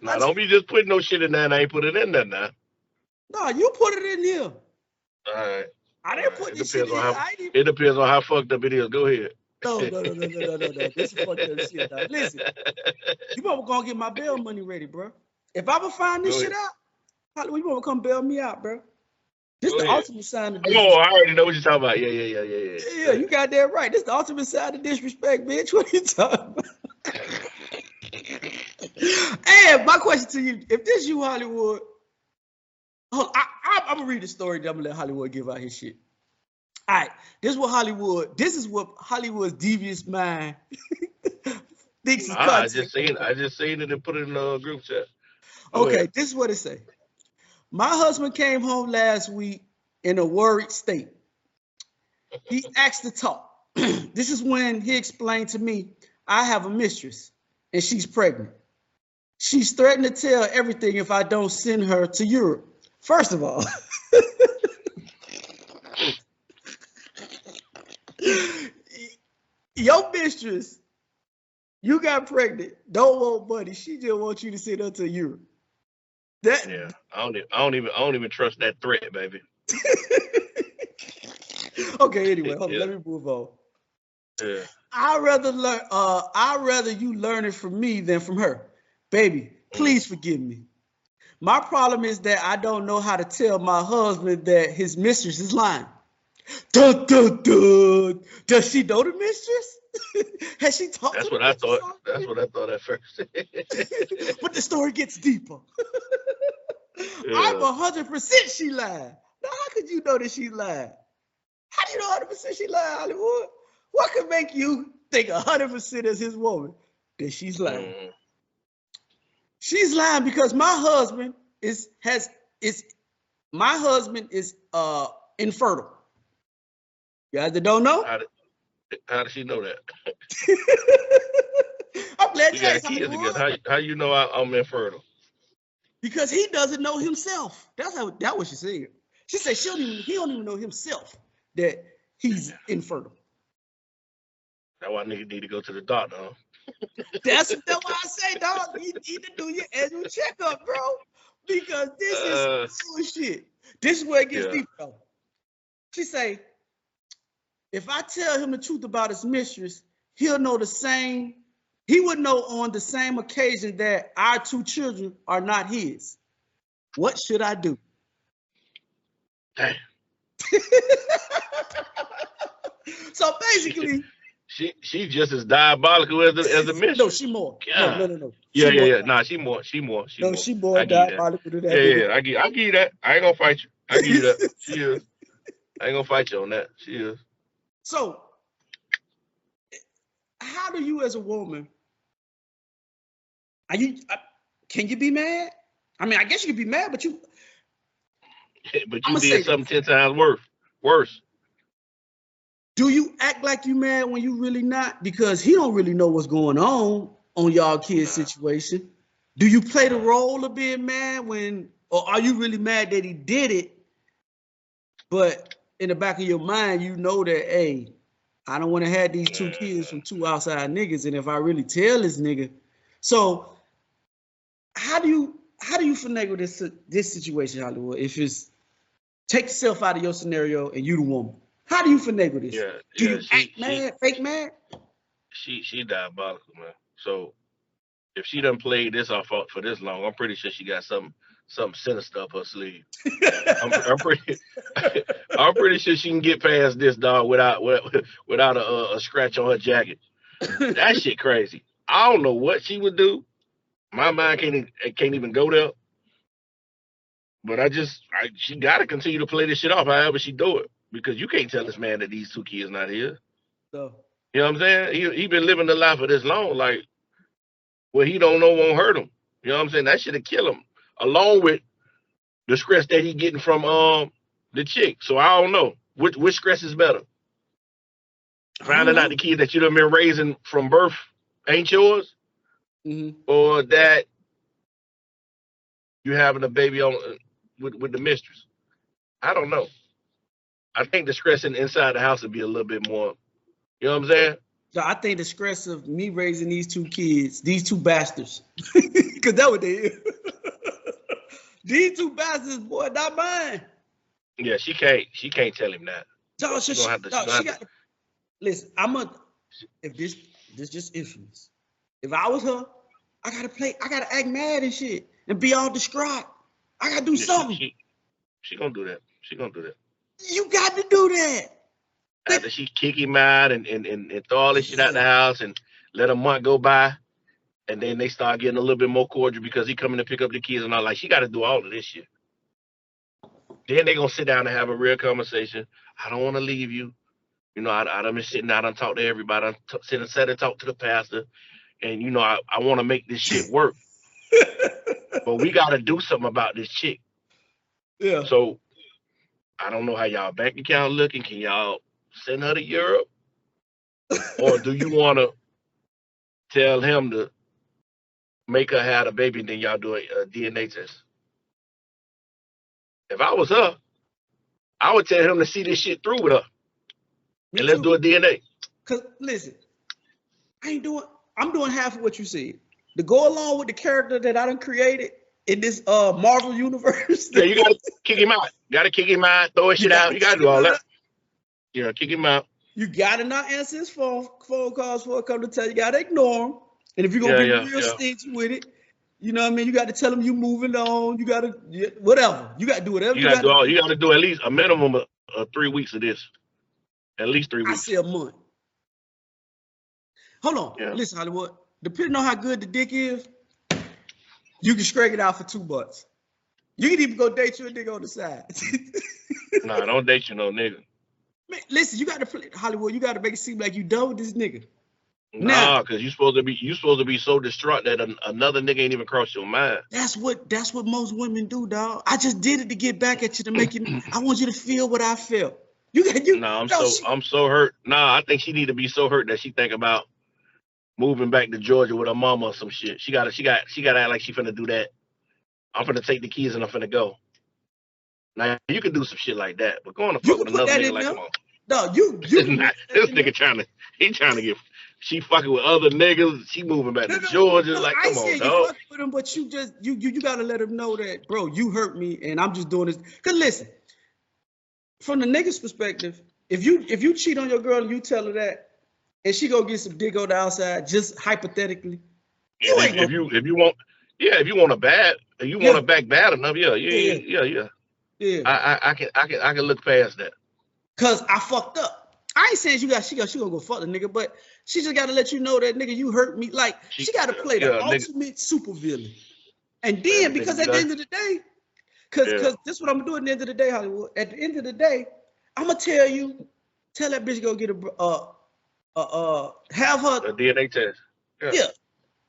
Nah, don't be just putting no shit in there and I ain't put it in there now. No, you put it in here. All right. I didn't put this shit in here. It depends on how fucked up it is. Go ahead. No. This is fucked up shit, dog. Listen, you probably gonna get my bail money ready, bro. If I ever find this shit out, Hollywood, you wanna come bail me out, bro. This is the ultimate sign of disrespect. Oh, I already know what you're talking about. Yeah. Yeah, you got that right. This is the ultimate sign of disrespect, bitch. What are you talking about? Hey, my question to you, if this you, Hollywood, I'm gonna read the story, then I'm gonna let Hollywood give out his shit. All right, this is what Hollywood's devious mind thinks is content. I just seen it and put it in the group chat. Okay, this is what it say. My husband came home last week in a worried state. He asked to talk. This is when he explained to me, I have a mistress and she's pregnant. She's threatened to tell everything if I don't send her to Europe. First of all, your mistress, you got pregnant, don't want money. She just wants you to send her to Europe. Yeah, I don't even trust that threat, baby. Okay, anyway, hold on, let me move on. Yeah. I'd rather you learn it from me than from her. Baby, please forgive me. My problem is that I don't know how to tell my husband that his mistress is lying. Dun, dun, dun. Does she know the mistress? Has she talked to the mistress? That's what I thought at first. But the story gets deeper. Yeah. I'm 100% she lied. Now, how could you know that she lied? How do you know 100% she lied, Hollywood? What could make you think 100% as his woman that she's lying? She's lying because my husband is infertile. You guys that don't know? How does she know that? I'm glad you got kids again. How you know I'm infertile? Because he doesn't know himself. That's what she said. She said he don't even know himself that he's infertile. That's why niggas need to go to the doctor, huh? That's why I say, dog, you need to do your annual checkup, bro. Because this is bullshit. This is where it gets deep, though. She say, if I tell him the truth about his mistress, he'll know the same. He would know on the same occasion that our 2 children are not his. What should I do? Damn. So basically, she just as diabolical as the mistress. no, she more. God. No. Yeah. Nah, she more. She more. more diabolical than that. Yeah. I give you that. I ain't gonna fight you. I give you that. She is. I ain't gonna fight you on that. She is. So, how do you, as a woman, can you be mad? I mean, I guess you could be mad, but you. But you did something 10 times worse. Do you act like you mad when you really not? Because he don't really know what's going on y'all kids' situation. Do you play the role of being mad or are you really mad that he did it? But in the back of your mind, you know that, hey, I don't want to have these 2 kids from 2 outside niggas, and if I really tell this nigga, so how do you finagle this situation, Hollywood? If it's take yourself out of your scenario and you the woman, how do you finagle this? Do you act mad, fake mad? She diabolical, man. So if she done played this off for this long, I'm pretty sure she got something sinister up her sleeve. I'm pretty sure she can get past this, dog, without a scratch on her jacket. That shit crazy. I don't know what she would do. My mind can't even go there. But she gotta continue to play this shit off however she do it. Because you can't tell this man that these 2 kids not his. So, you know what I'm saying? He been living the life for this long, like what he don't know won't hurt him. You know what I'm saying? That should have killed him. Along with the stress that he getting from the chick. So I don't know. Which stress is better? Finding out the kids that you done been raising from birth ain't yours? Mm-hmm. Or that you having a baby with the mistress? I don't know. I think the stress inside the house would be a little bit more, you know what I'm saying? So I think the stress of me raising these 2 kids, these 2 bastards, because that's what they is. These 2 bastards, boy, not mine. Yeah, she can't tell him that. No, she got to listen. If this just infamous. If I was her, I gotta act mad and shit and be all distraught. I gotta do something. She gonna do that. You got to do that. After she kick him out and throw all this shit out the house and let a month go by, and then they start getting a little bit more cordial because he coming to pick up the kids and all. Like, she got to do all of this shit. Then they gonna sit down and have a real conversation. I don't want to leave you. You know, I done been sitting out and talk to everybody. I sit and talk to the pastor, and you know, I want to make this shit work. But we got to do something about this chick. Yeah. So I don't know how y'all bank account looking. Can y'all send her to Europe? Or do you want to tell him to make her have a baby and then y'all do a DNA test? If I was her, I would tell him to see this shit through with her. And let's do a DNA. Because, listen, I'm doing half of what you said. To go along with the character that I done created in this Marvel universe. Yeah, you got to kick him out. Throw his shit out. You got to do all that. Yeah, kick him out. You got to not answer his phone calls before it come to tell you. You got to ignore him. And if you're going to be real stingy with it, you know what I mean? You got to tell him you moving on. You got to, whatever. You got to do whatever. You got to do at least a minimum of 3 weeks of this. At least 3 weeks. I say a month. Hold on. Yeah. Listen, Hollywood. Depending on how good the dick is, you can scrag it out for $2. You can even go date you a nigga on the side. Nah, don't date you no nigga. Man, listen, you got to play Hollywood. You got to make it seem like you done with this nigga. Nah, because you supposed to be so distraught that another nigga ain't even crossed your mind. That's what most women do, dog. I just did it to get back at you to make you. I want you to feel what I felt. I'm so hurt. Nah, I think she need to be so hurt that she think about moving back to Georgia with her mama or some shit. She gotta act like she finna do that. I'm finna take the keys and I'm finna go. Now you can do some shit like that, but going to fuck with another nigga like, come on. No, this nigga trying to get. She fucking with other niggas. She moving back to Georgia. Like, come on, dog. You fucking with him, but you gotta let him know that, bro, you hurt me, and I'm just doing this. Cause listen, from the nigga's perspective, if you cheat on your girl and you tell her that, and she go get some dick on the outside, just hypothetically, if you want a bad, you want a back bad enough, yeah. I can look past that. Cause I fucked up. I ain't saying she gonna go fuck the nigga, but she just gotta let you know that nigga, you hurt me. Like she gotta play the ultimate supervillain. And then because at the end of the day, because this is what I'm gonna do at the end of the day, Hollywood. At the end of the day, I'm gonna tell that bitch go get have her a DNA test. Yeah.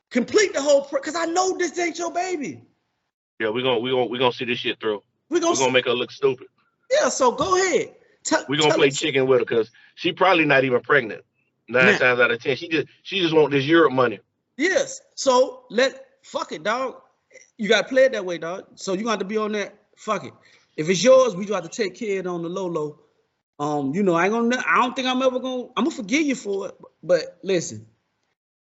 Complete the whole because I know this ain't your baby. Yeah, we gonna see this shit through. We're gonna make her look stupid. Yeah, so go ahead. We're gonna play chicken with her because she probably not even pregnant. 9 times out of 10. She just want this Europe money. Yes. So fuck it, dog. You gotta play it that way, dog. So you got to be on that. Fuck it. If it's yours, we got to take care of it on the low. I don't think I'm gonna forgive you for it. But listen,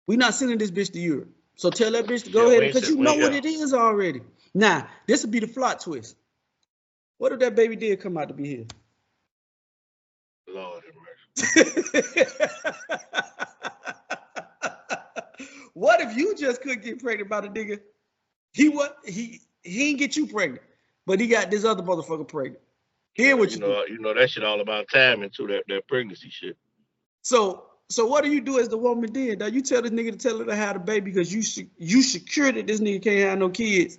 we not sending this bitch to Europe. So tell that bitch to go ahead because you know what it is already. Now, this would be the plot twist. What if that baby did come out to be here? Lord have mercy. What if you just couldn't get pregnant by the nigga? He ain't get you pregnant, but he got this other motherfucker pregnant. Hear what you do. You know that shit all about timing too, that pregnancy shit. So what do you do as the woman then? Now you tell this nigga to tell her to have the baby because you secure that this nigga can't have no kids,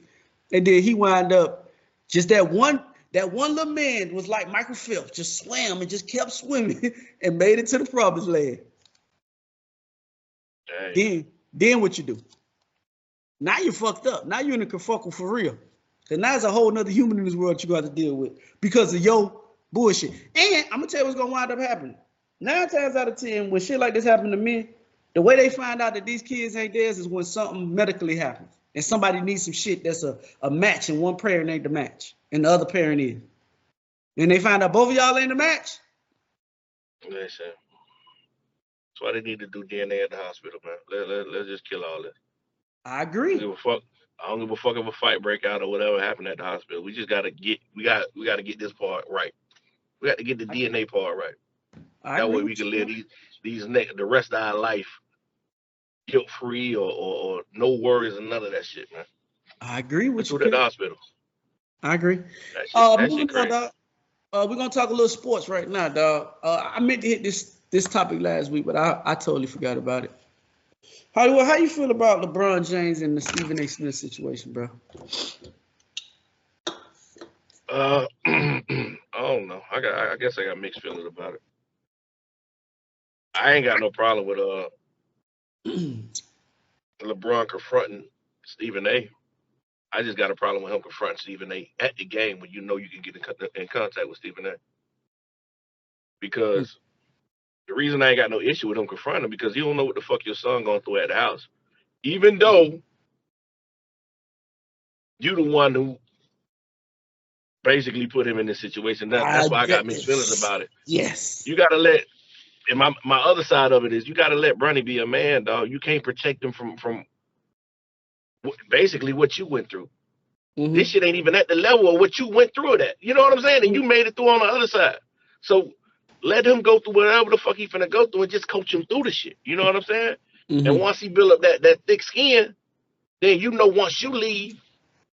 and then he wind up just that one little man was like Michael Phelps, just swam and just kept swimming and made it to the promised land. Dang. Then what you do? Now you fucked up. Now you in a kerfuckle for real. Cause now there's a whole nother human in this world you got to deal with because of your bullshit. And I'm gonna tell you what's gonna wind up happening. 9 times out of 10, when shit like this happen to men, the way they find out that these kids ain't theirs is when something medically happens and somebody needs some shit that's a match and one parent ain't the match and the other parent is. And they find out both of y'all ain't the match. Listen, that's why they need to do DNA at the hospital, man. Let's just kill all this. I agree. I don't give a fuck if a fight break out or whatever happened at the hospital. We just gotta get this part right. We got to get the DNA part right. That way we can live the rest of our life guilt free or no worries and none of that shit, man. I agree with you. At the hospital. I agree. Moving on, dog. We're gonna talk a little sports right now, dog. I meant to hit this topic last week, but I totally forgot about it. Hollywood, how you feel about LeBron James and the Stephen A. Smith situation, bro? I don't know. I guess I got mixed feelings about it. I ain't got no problem with LeBron confronting Stephen A. I just got a problem with him confronting Stephen A. at the game when you know you can get in contact with Stephen A. Because the reason I ain't got no issue with him confronting him because you don't know what the fuck your son going through at the house. Even though you the one who basically put him in this situation. That's why I got mixed feelings about it. Yes. You gotta let, and my other side of it is you gotta let Bronny be a man, dog. You can't protect him from basically what you went through. Mm-hmm. This shit ain't even at the level of what you went through it at. You know what I'm saying? And you made it through on the other side. So let him go through whatever the fuck he finna go through and just coach him through the shit. You know what I'm saying? Mm-hmm. And once he build up that thick skin, then you know once you leave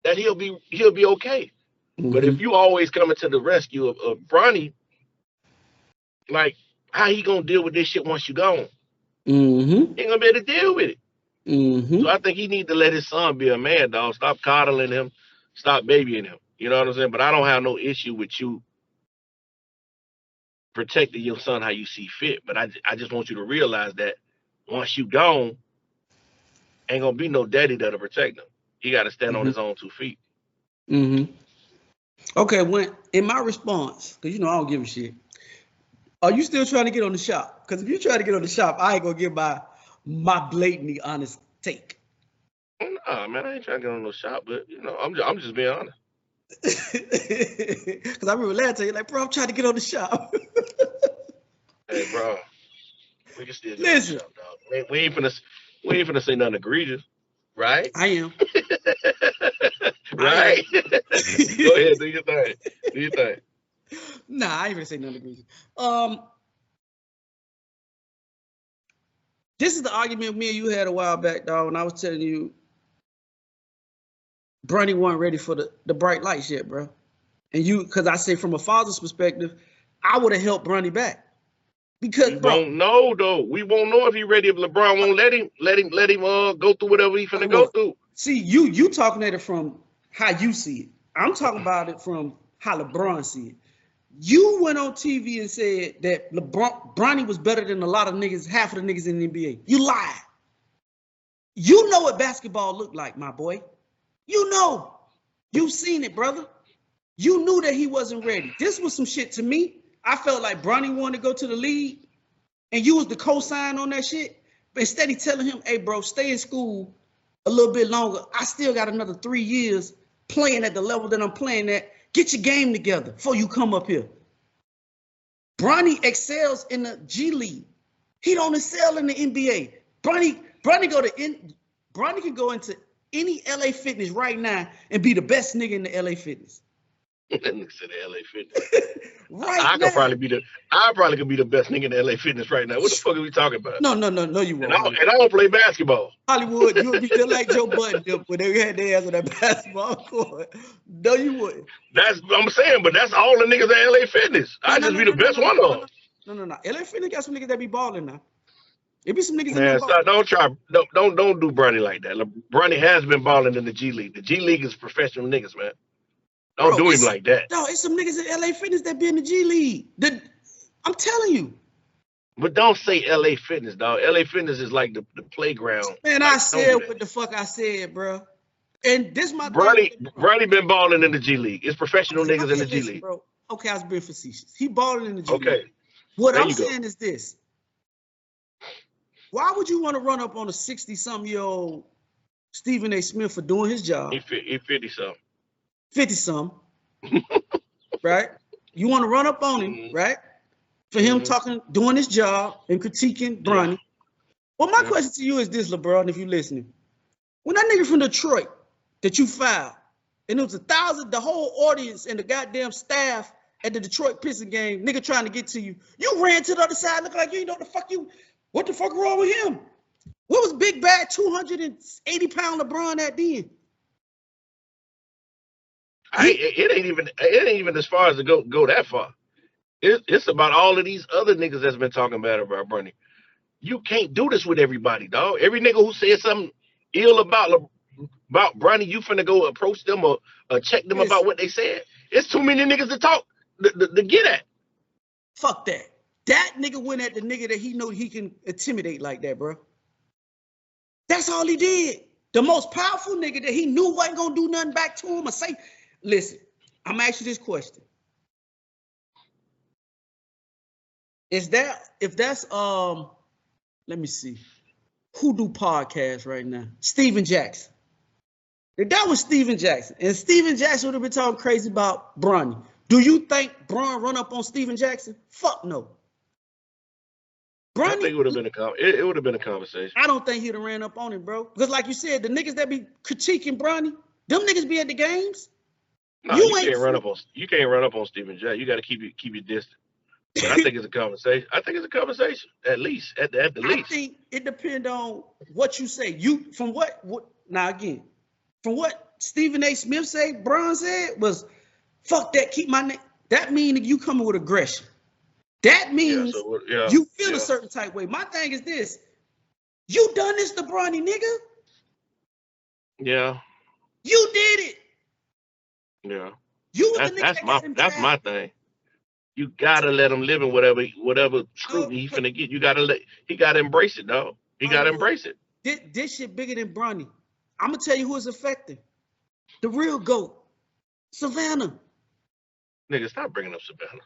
that he'll be okay. Mm-hmm. But if you always coming to the rescue of Bronny, like how he gonna deal with this shit once you gone? Mm-hmm. He ain't gonna be able to deal with it. Mm-hmm. So I think he need to let his son be a man, dog. Stop coddling him, stop babying him. You know what I'm saying? But I don't have no issue with you protecting your son how you see fit. But I just want you to realize that once you gone, ain't gonna be no daddy that'll protect him. He got to stand on his own 2 feet. Mm-hmm. Okay, in my response, because you know I don't give a shit. Are you still trying to get on the shop? Because if you try to get on the shop, I ain't gonna give my blatantly honest take. Nah, man, I ain't trying to get on no shop, but you know, I'm just being honest. Because I remember last time you're like, bro, I'm trying to get on the shop. Hey, bro, we can still get on the shop, dog. We ain't finna say nothing egregious, right? I am. Right? Go ahead, do your thing. Nah, I ain't gonna say nothing egregious. This is the argument me and you had a while back, dog, when I was telling you Bronny wasn't ready for the bright lights yet, bro. And because I say from a father's perspective, I would have helped Bronny back. Because, We bro, won't know though. We won't know if he's ready. If LeBron won't let him go through whatever he finna go through. see, you talking at it from how you see it. I'm talking about it from how LeBron see it. You went on TV and said that Bronny was better than a lot of niggas, half of the niggas in the NBA. You lied. You know what basketball looked like, my boy. You know. You've seen it, brother. You knew that he wasn't ready. This was some shit to me. I felt like Bronny wanted to go to the league, and you was the co-sign on that shit. But instead of telling him, hey, bro, stay in school a little bit longer. I still got another 3 years playing at the level that I'm playing at. Get your game together before you come up here. Bronny excels in the G League. He don't excel in the NBA. Bronny can go into any LA Fitness right now and be the best nigga in the LA Fitness. That nigga said LA Fitness. Right I now. could probably be the best nigga in the LA Fitness right now. What the fuck are we talking about? No, you won't. And I don't play basketball. Hollywood, you would be just like Joe Budden when they had their ass on that basketball court. No, you wouldn't. That's what I'm saying, but that's all the niggas at LA Fitness. I just be the best one of them. No. LA Fitness got some niggas that be balling now. It be some niggas Man, that don't do Bronny like that. Bronny has been balling in the G League. The G League is professional niggas, man. Don't do him like that. No, it's some niggas at LA Fitness that be in the G League. I'm telling you. But don't say LA Fitness, dog. LA Fitness is like the playground. Man, like, I said what the fuck I said, bro. And this my Bronny been balling in the G League. It's professional niggas in the G League. Bro. Okay, I was being facetious. He balling in the G League. Okay. What I'm saying is this. Why would you want to run up on a 60-something-year-old Stephen A. Smith for doing his job? He 50-something. 50-something. Right? You want to run up on him, right? For him doing his job and critiquing Bronny. Yeah. Well, my question to you is this, LeBron, if you're listening. When that nigga from Detroit that you filed, and it was 1,000, the whole audience and the goddamn staff at the Detroit Pistons game, nigga trying to get to you, you ran to the other side looking like you know what the fuck wrong with him? What was big bad 280-pound LeBron at then? It ain't even as far as to go that far. It's about all of these other niggas that's been talking bad about Bronny. You can't do this with everybody, dog. Every nigga who said something ill about Bronny, you finna go approach them or check them about what they said. It's too many niggas to talk to get at. Fuck that. That nigga went at the nigga that he know he can intimidate like that, bro. That's all he did. The most powerful nigga that he knew wasn't gonna do nothing back to him or say, listen, I'm gonna ask you this question. If that's let me see. Who do podcasts right now? Steven Jackson. If that was Steven Jackson, and Steven Jackson would have been talking crazy about Bronny, do you think Bron run up on Steven Jackson? Fuck no. Bronny, I think it would have been a conversation. I don't think he'd have ran up on him, bro. Because like you said, the niggas that be critiquing Bronny, them niggas be at the games. No, you can't run up on Steven Jackson. You got to keep your distance. But I think it's a conversation. At least. At the least. I think it depends on what you say. From what Stephen A. Smith said, Bron said was, fuck that, keep my name. That means you coming with aggression. That means you feel a certain type way. My thing is this. You done this to Bronny, nigga. Yeah. You did it. Yeah. That's my thing. You gotta let him live in whatever scrutiny he finna get. He gotta embrace it, dog. He gotta embrace it. This shit bigger than Bronny. I'm gonna tell you who it's affecting. The real GOAT, Savannah. Nigga, stop bringing up Savannah.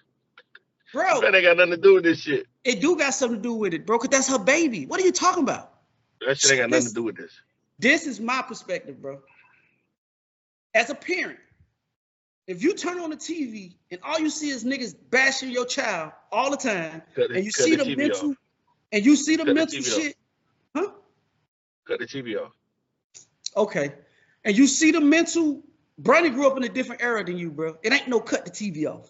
Bro, that ain't got nothing to do with this shit. It do got something to do with it, bro, because that's her baby. What are you talking about? That shit ain't got nothing to do with this. This is my perspective, bro. As a parent, if you turn on the TV and all you see is niggas bashing your child all the time, and you see the mental shit, huh? Cut the TV off. Okay. And you see the mental, Bronny grew up in a different era than you, bro. It ain't no cut the TV off.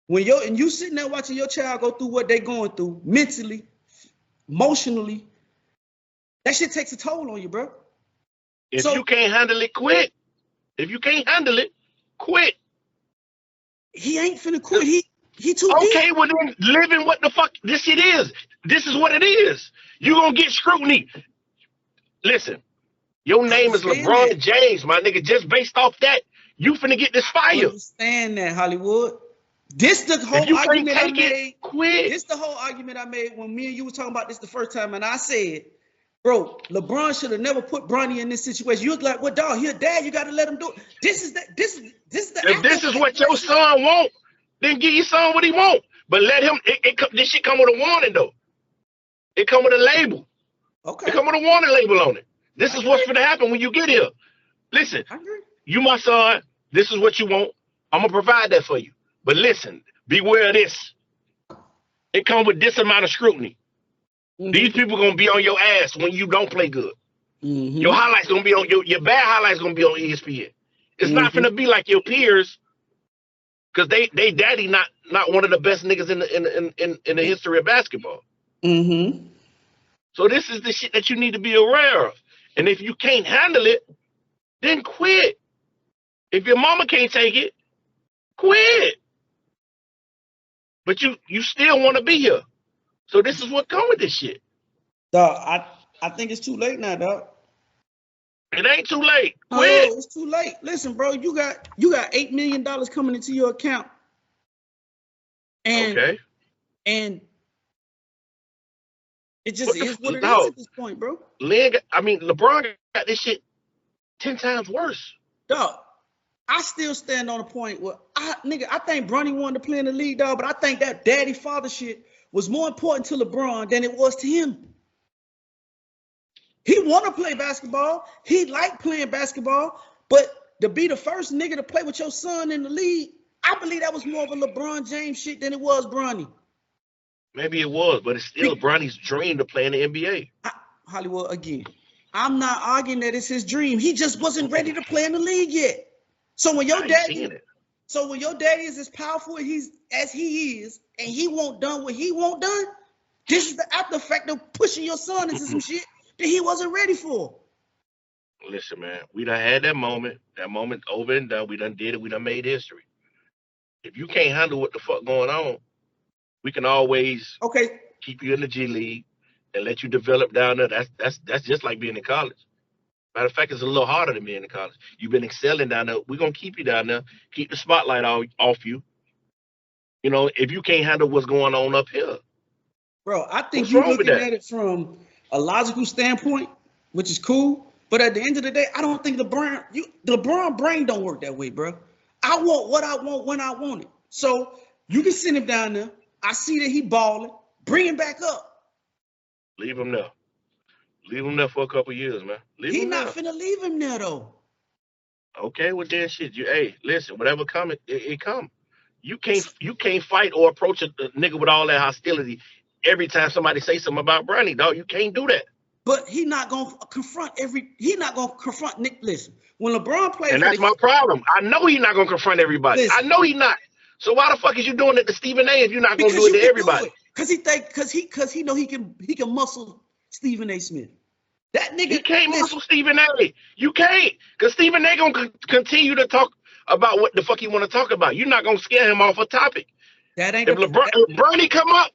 When you sitting there watching your child go through what they going through mentally, emotionally, that shit takes a toll on you, bro. If you can't handle it, quit. If you can't handle it, quit. He ain't finna quit. He too Okay, deep. well then living what the fuck this shit is. This is what it is. You gonna get scrutiny. Listen, your I name is understand LeBron that. James, my nigga. Just based off that, you finna get this I fire. understand that, Hollywood. This the If whole you can't argument I take it, made. quit. This the whole argument I made when me and you was talking about this the first time, and I said, bro, LeBron should have never put Bronny in this situation. You was like, well, dog, you're dad, you got to let him do it. This is the If this is what your son want, then give your son what he want. But let him. This shit come with a warning though. It come with a label. Okay. It come with a warning label on it. This is what's gonna happen when you get here. Listen, you my son. This is what you want. I'm gonna provide that for you. But listen, beware of this. It comes with this amount of scrutiny. These people gonna be on your ass when you don't play good. Your highlights gonna be on your bad highlights gonna be on ESPN. It's not gonna be like your peers, because they daddy not one of the best niggas in the history of basketball. So this is the shit that you need to be aware of. And if you can't handle it, then quit. If your mama can't take it, quit. But you still want to be here. So this is what come with this shit. Dog, I think it's too late now, dog. It ain't too late. Quit. Oh, it's too late. Listen, bro, you got $8 million coming into your account. And it just is what it is at this point, bro. LeBron got this shit 10 times worse. Dog, I still stand on the point where I think Bronny wanted to play in the league, dog, but I think that daddy-father shit was more important to LeBron than it was to him. He want to play basketball. He liked playing basketball, but to be the first nigga to play with your son in the league, I believe that was more of a LeBron James shit than it was Bronny. Maybe it was, but it's still Bronny's dream to play in the NBA. Hollywood, again, I'm not arguing that it's his dream. He just wasn't ready to play in the league yet. So when your daddy is as powerful as he is, and he won't done what he won't done, this is the after effect of pushing your son into some shit that he wasn't ready for. Listen, man, we done had that moment over and done. We done did it. We done made history. If you can't handle what the fuck going on, we can always keep you in the G League and let you develop down there. That's just like being in college. Matter of fact, it's a little harder than being in college. You've been excelling down there. We're gonna keep you down there, keep the spotlight off you. You know, if you can't handle what's going on up here. Bro, I think you're looking at it from a logical standpoint, which is cool. But at the end of the day, I don't think LeBron brain don't work that way, bro. I want what I want when I want it. So you can send him down there. I see that he balling. Bring him back up. Leave him there. Leave him there for a couple years, man. He not finna leave him there though. Okay, well then shit. Hey, listen, whatever come, it come. You can't fight or approach a nigga with all that hostility every time somebody say something about Bronny, dog. You can't do that. But he not gonna confront Nick. Listen, when LeBron plays, and that's my problem. I know he's not gonna confront everybody. Listen, I know he's not. So why the fuck is you doing it to Stephen A if you're not gonna do it to everybody? Because he know he can muscle Stephen A. Smith. That nigga, you can't muscle Stephen A. You can't, because Stephen A. gonna continue to talk about what the fuck he want to talk about. You're not gonna scare him off a topic. That ain't. If Bronny come up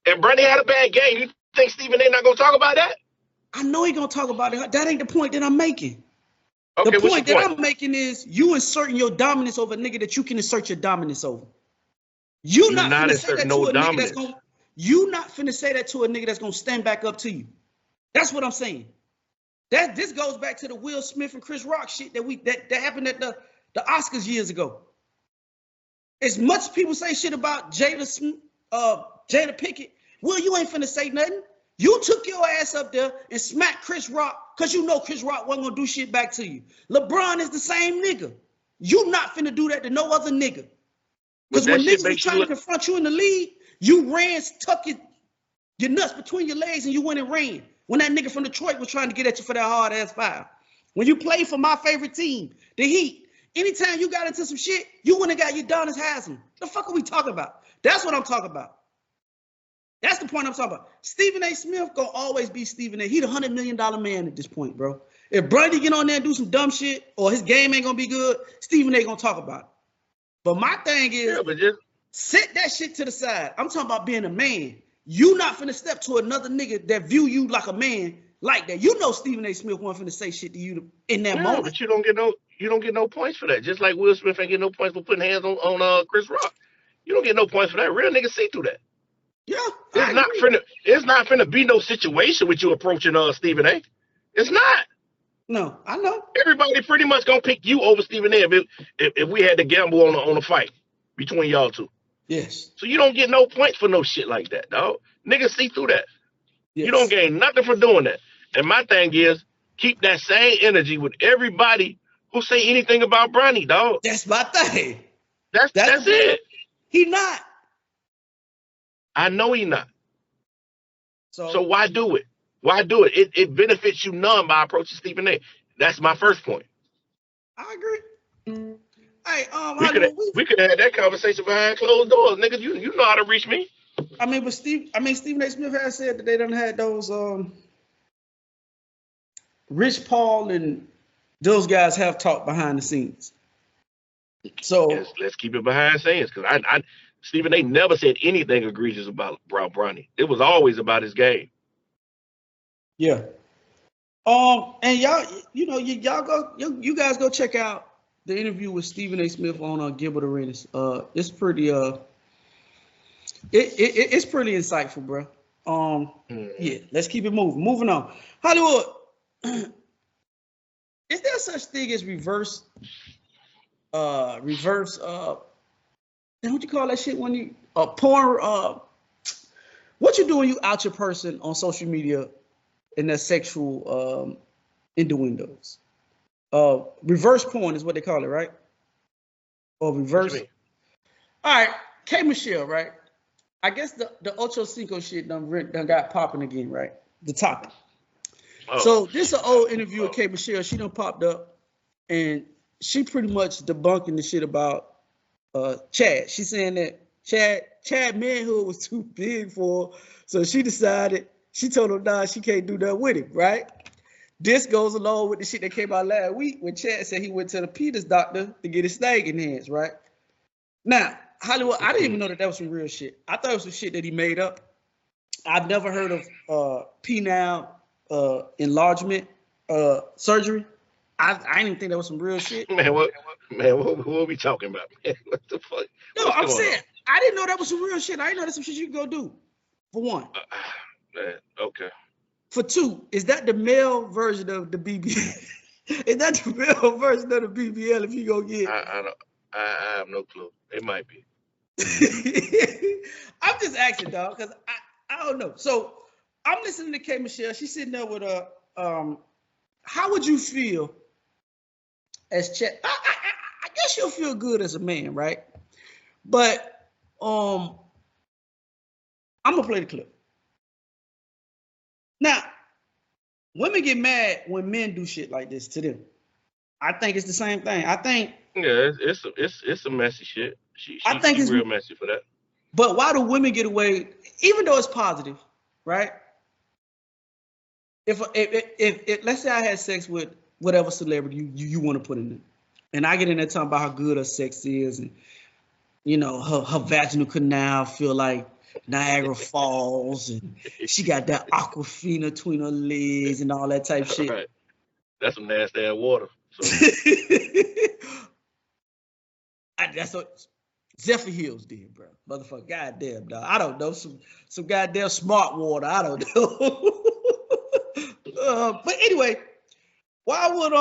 and Bronny had a bad game, you think Stephen A. not gonna talk about that? I know he gonna talk about it. That ain't the point that I'm making. Okay, the point that I'm making is you inserting your dominance over a nigga that you can insert your dominance over. You're not finna say that to a nigga that's gonna. You not finna say that to a nigga that's gonna stand back up to you. That's what I'm saying. This goes back to the Will Smith and Chris Rock shit that happened at the Oscars years ago. As much people say shit about Jada Pinkett, Will, you ain't finna say nothing. You took your ass up there and smacked Chris Rock because you know Chris Rock wasn't gonna do shit back to you. LeBron is the same nigga. You not finna do that to no other nigga. Because when niggas was trying to confront you in the league, you ran, tuck your nuts between your legs, and you went and ran. When that nigga from Detroit was trying to get at you for that hard ass foul. When you played for my favorite team, the Heat, anytime you got into some shit, you went and got your Udonis Haslem. The fuck are we talking about? That's what I'm talking about. That's the point I'm talking about. Stephen A. Smith gonna always be Stephen A. He the $100 million man at this point, bro. If Bronny get on there and do some dumb shit or his game ain't gonna be good, Stephen A. gonna talk about it. But my thing is, Set that shit to the side. I'm talking about being a man. You not finna step to another nigga that view you like a man like that. You know Stephen A. Smith wasn't finna say shit to you in that moment. But you don't get no points for that. Just like Will Smith ain't get no points for putting hands on Chris Rock. You don't get no points for that. Real niggas see through that. Yeah. It's not finna be no situation with you approaching Stephen A. It's not. No, I know. Everybody pretty much gonna pick you over Stephen A. if we had to gamble on a fight between y'all two. Yes. So you don't get no points for no shit like that, dog. Niggas see through that. Yes. You don't gain nothing for doing that. And my thing is, keep that same energy with everybody who say anything about Bronny, dog. That's my thing. That's it. He not. I know he not. So why do it? Why do it? It benefits you none by approaching Stephen A. That's my first point. I agree. Hey, we could have had that conversation behind closed doors, niggas. You know how to reach me. I mean, but Stephen A. Smith has said that they done had those Rich Paul and those guys have talked behind the scenes. So let's keep it behind scenes, because Stephen A. never said anything egregious about Bronny. It was always about his game. Yeah. And y'all, you guys go check out the interview with Stephen A. Smith on Gilbert Arenas. It's pretty it's pretty insightful, bro. Yeah, let's keep it moving. Moving on. Hollywood. Is there such thing as reverse what you call that shit when you porn what you do when you out your person on social media in their sexual innuendos? Reverse porn is what they call it, right? Or reverse. All right, K Michelle, right? I guess the Ocho Cinco shit done got popping again, right? The topic. So this is an old interview with K Michelle. She done popped up, and she pretty much debunking the shit about Chad. She's saying that Chad manhood was too big for her, so she decided. She told him, nah, she can't do that with him, right? This goes along with the shit that came out last week when Chad said he went to the Peters doctor to get his snag enhanced, right? Now, Hollywood, I didn't even know that was some real shit. I thought it was some shit that he made up. I've never heard of penile enlargement surgery. I didn't even think that was some real shit. Man, what are we talking about? Man, what the fuck? No, I'm saying I didn't know that was some real shit. I didn't know that's some shit you could go do. For one. Man, okay. For two, is that the male version of the BBL? Is that the male version of the BBL? If you go get, I have no clue. It might be. I'm just asking, dog, because I don't know. So I'm listening to K Michelle. She's sitting there with a. How would you feel as Chad? I guess you'll feel good as a man, right? But I'm gonna play the clip. Now, women get mad when men do shit like this to them. I think it's the same thing. I think it's a messy shit. I think it's real messy for that. But why do women get away, even though it's positive, right? If let's say I had sex with whatever celebrity you want to put in there, and I get in there talking about how good her sex is, and her vaginal canal feel like Niagara Falls, and she got that Aquafina between her legs and all that type shit. Right. That's some nasty ass water. So. That's what Zephyr Hills did, bro. Motherfucker, goddamn, dog. I don't know, some goddamn smart water. I don't know. But anyway, why would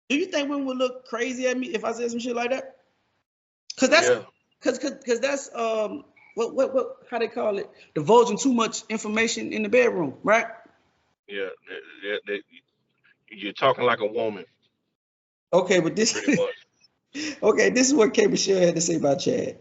do you think women would look crazy at me if I said some shit like that? Cause that's what how they call it, divulging too much information in the bedroom, right? Yeah, you're talking like a woman. Okay, but this okay, this is what K Michelle had to say about Chad.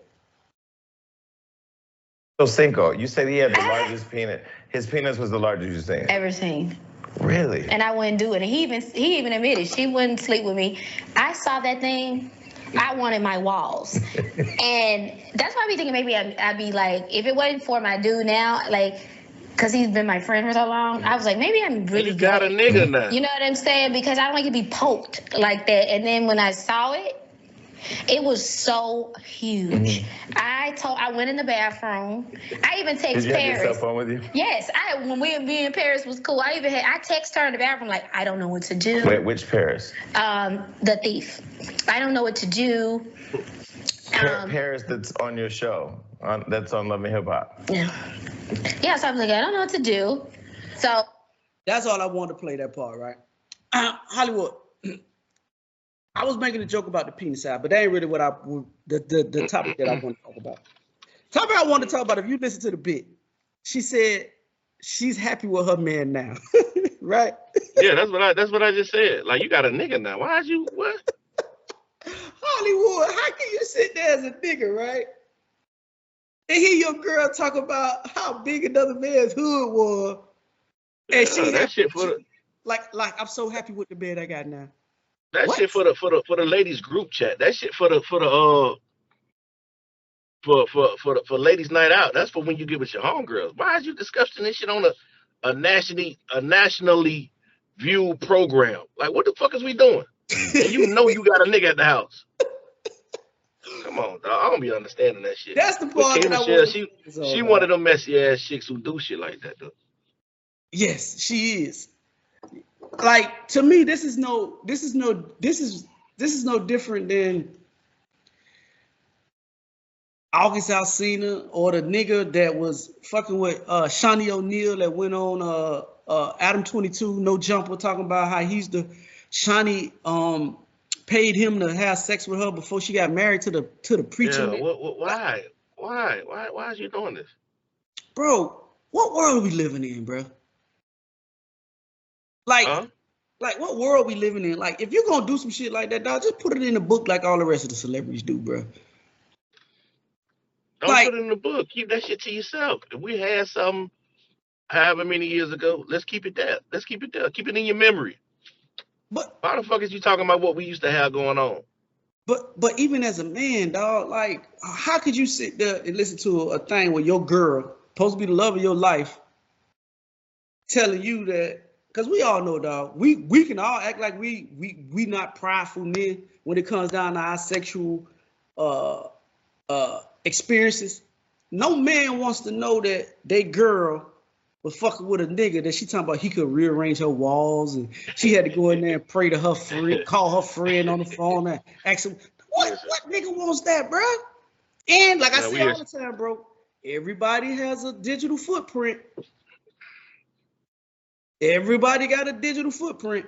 So Cinco, you said he had the largest penis. His penis was the largest you've seen. Ever seen. Really? And I wouldn't do it. And he even admitted she wouldn't sleep with me. I saw that thing. I wanted my walls. And that's why I be thinking maybe I'd be like, if it wasn't for my dude now, like, because he's been my friend for so long, I was like, maybe I'm really You got a nigga now. You know what I'm saying? Because I don't like to be poked like that. And then when I saw it, It was so huge. I went in the bathroom. I even Did text you have your cell Paris. phone with you? Yes, when we in Paris was cool. I text her in the bathroom like, I don't know what to do. Wait, which Paris? The thief. I don't know what to do. Paris that's on your show. That's on Love and Hip Hop. Yeah, so I was like, I don't know what to do. So that's all I wanted to play that part, right? Hollywood. I was making a joke about the penis side, but that ain't really what the topic that I want to talk about. Topic I want to talk about, if you listen to the bit, she said she's happy with her man now. Right? Yeah, that's what I just said. Like, you got a nigga now. Why'd you what? Hollywood, how can you sit there as a nigga, right? And hear your girl talk about how big another man's hood was. And she that shit for the like I'm so happy with the man I got now. that What? shit for the ladies group chat. That shit for ladies night out. That's for when you get with your homegirls. Why is you discussing this shit on a nationally viewed program? Like, what the fuck is we doing? And you know you got a nigga at the house. Come on, dog. I don't be understanding that shit. That's the With part K that I Michelle, want. she one of them messy ass chicks who do shit like that, though. Yes, she is. Like, to me, this is no different than August Alsina or the nigga that was fucking with Shawnee O'Neal that went on Adam 22 No Jumper, talking about how Shawnee paid him to have sex with her before she got married to the preacher. Yeah, why is you doing this? Bro, what world are we living in, bro? Like, like what world we living in? Like, if you're gonna do some shit like that, dog, just put it in the book like all the rest of the celebrities do, bro. Don't put it in the book. Keep that shit to yourself. If we had something however many years ago, let's keep it there. Let's keep it there. Keep it in your memory. But why the fuck is you talking about what we used to have going on? But even as a man, dog, like, how could you sit there and listen to a thing where your girl, supposed to be the love of your life, telling you that? Because we all know, dog, we can all act like we not prideful men when it comes down to our sexual experiences. No man wants to know that they girl was fucking with a nigga that she talking about he could rearrange her walls and she had to go in there and pray to her friend, call her friend on the phone and ask him, what nigga wants that, bro? And like I say all the time, bro, everybody has a digital footprint. Everybody got a digital footprint.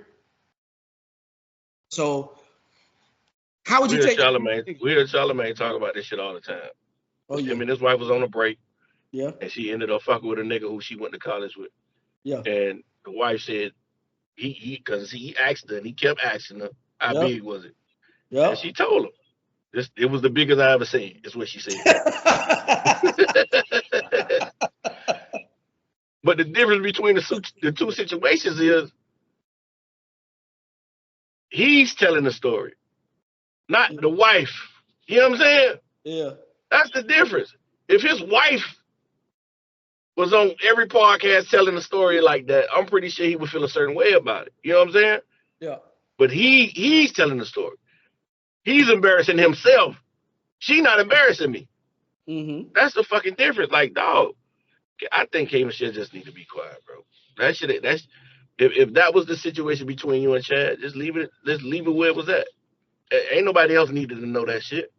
So how would you take it? We heard Charlamagne talk about this shit all the time. Oh, yeah. I mean, his wife was on a break. Yeah. And she ended up fucking with a nigga who she went to college with. Yeah. And the wife said because he asked her and he kept asking her, how big was it? Yeah. And she told him. It was the biggest I ever seen, is what she said. But the difference between the two situations is he's telling the story, not the wife. You know what I'm saying? Yeah. That's the difference. If his wife was on every podcast telling a story like that, I'm pretty sure he would feel a certain way about it. You know what I'm saying? Yeah. But he's telling the story. He's embarrassing himself. She not embarrassing me. Mm-hmm. That's the fucking difference. Like, dog, I think K Michelle just need to be quiet, bro. If that was the situation between you and Chad, just leave it. Let's leave it where it was at. Ain't nobody else needed to know that shit.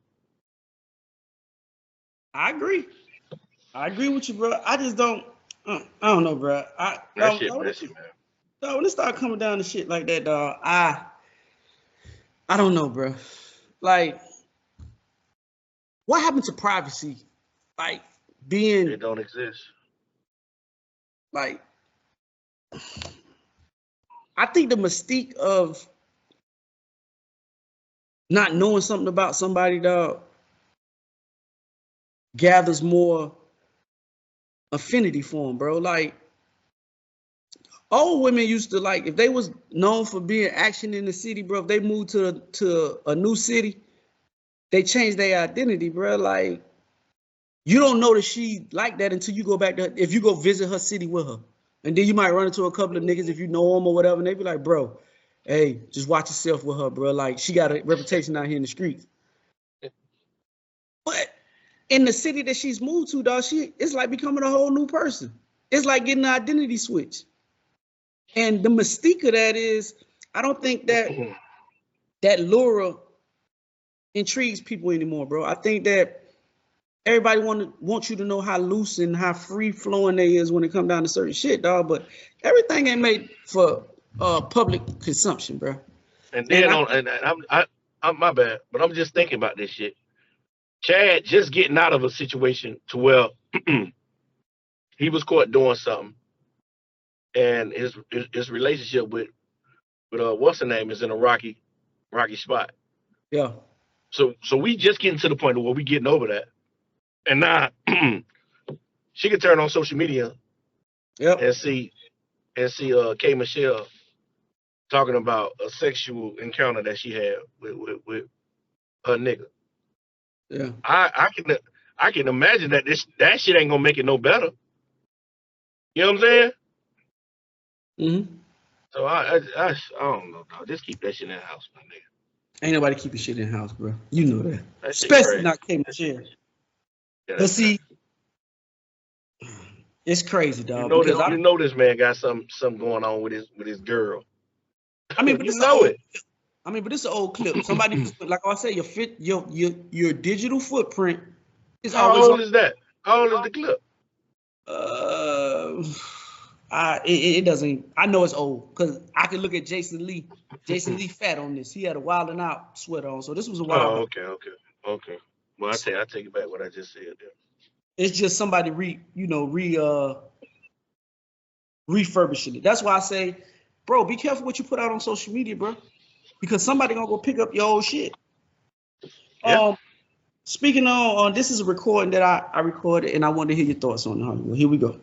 I agree with you, bro. I just don't. I don't know, bro. That shit messy, man. So when it start coming down to shit like that, dog, I don't know, bro. Like, what happened to privacy? Like, being it don't exist. Like, I think the mystique of not knowing something about somebody, dog, gathers more affinity for them, bro. Like, old women used to, like, if they was known for being action in the city, bro, if they moved to a new city, they changed their identity, bro. Like, you don't know that she like that until you go back to, if you go visit her city with her. And then you might run into a couple of niggas if you know them or whatever, and they be like, bro, hey, just watch yourself with her, bro. Like, she got a reputation out here in the streets. But in the city that she's moved to, dog, it's like becoming a whole new person. It's like getting an identity switch. And the mystique of that is, I don't think that lure intrigues people anymore, bro. I think that everybody wants you to know how loose and how free flowing they is when it comes down to certain shit, dog. But everything ain't made for public consumption, bro. And then I'm my bad, but I'm just thinking about this shit. Chad just getting out of a situation to where he was caught doing something, and his relationship with what's her name is in a rocky spot. Yeah. So we just getting to the point where we getting over that, and now she can turn on social media, and see K Michelle talking about a sexual encounter that she had with her nigga. Yeah. I can imagine that that shit ain't gonna make it no better. You know what I'm saying? Mm-hmm. So I don't know, dog. Just keep that shit in the house, my nigga. Ain't nobody keeping shit in the house, bro. You know that. That shit Especially crazy. not K Michelle. Yeah, But see, it's crazy, dog. You know this man got something going on with his girl. I mean, but you this know it. I mean, but this is an old clip. Somebody, like I said, your digital footprint is always. How old is that? How old is the clip? It doesn't. I know it's old because I can look at Jason Lee. Jason Lee fat on this. He had a Wild 'N Out sweater on, so this was a while. Okay. Well, I take it back what I just said there. It's just somebody refurbishing it. That's why I say, bro, be careful what you put out on social media, bro, because somebody gonna go pick up your old shit. Yeah. Speaking on this is a recording that I recorded, and I want to hear your thoughts on it, Hollywood. Here we go.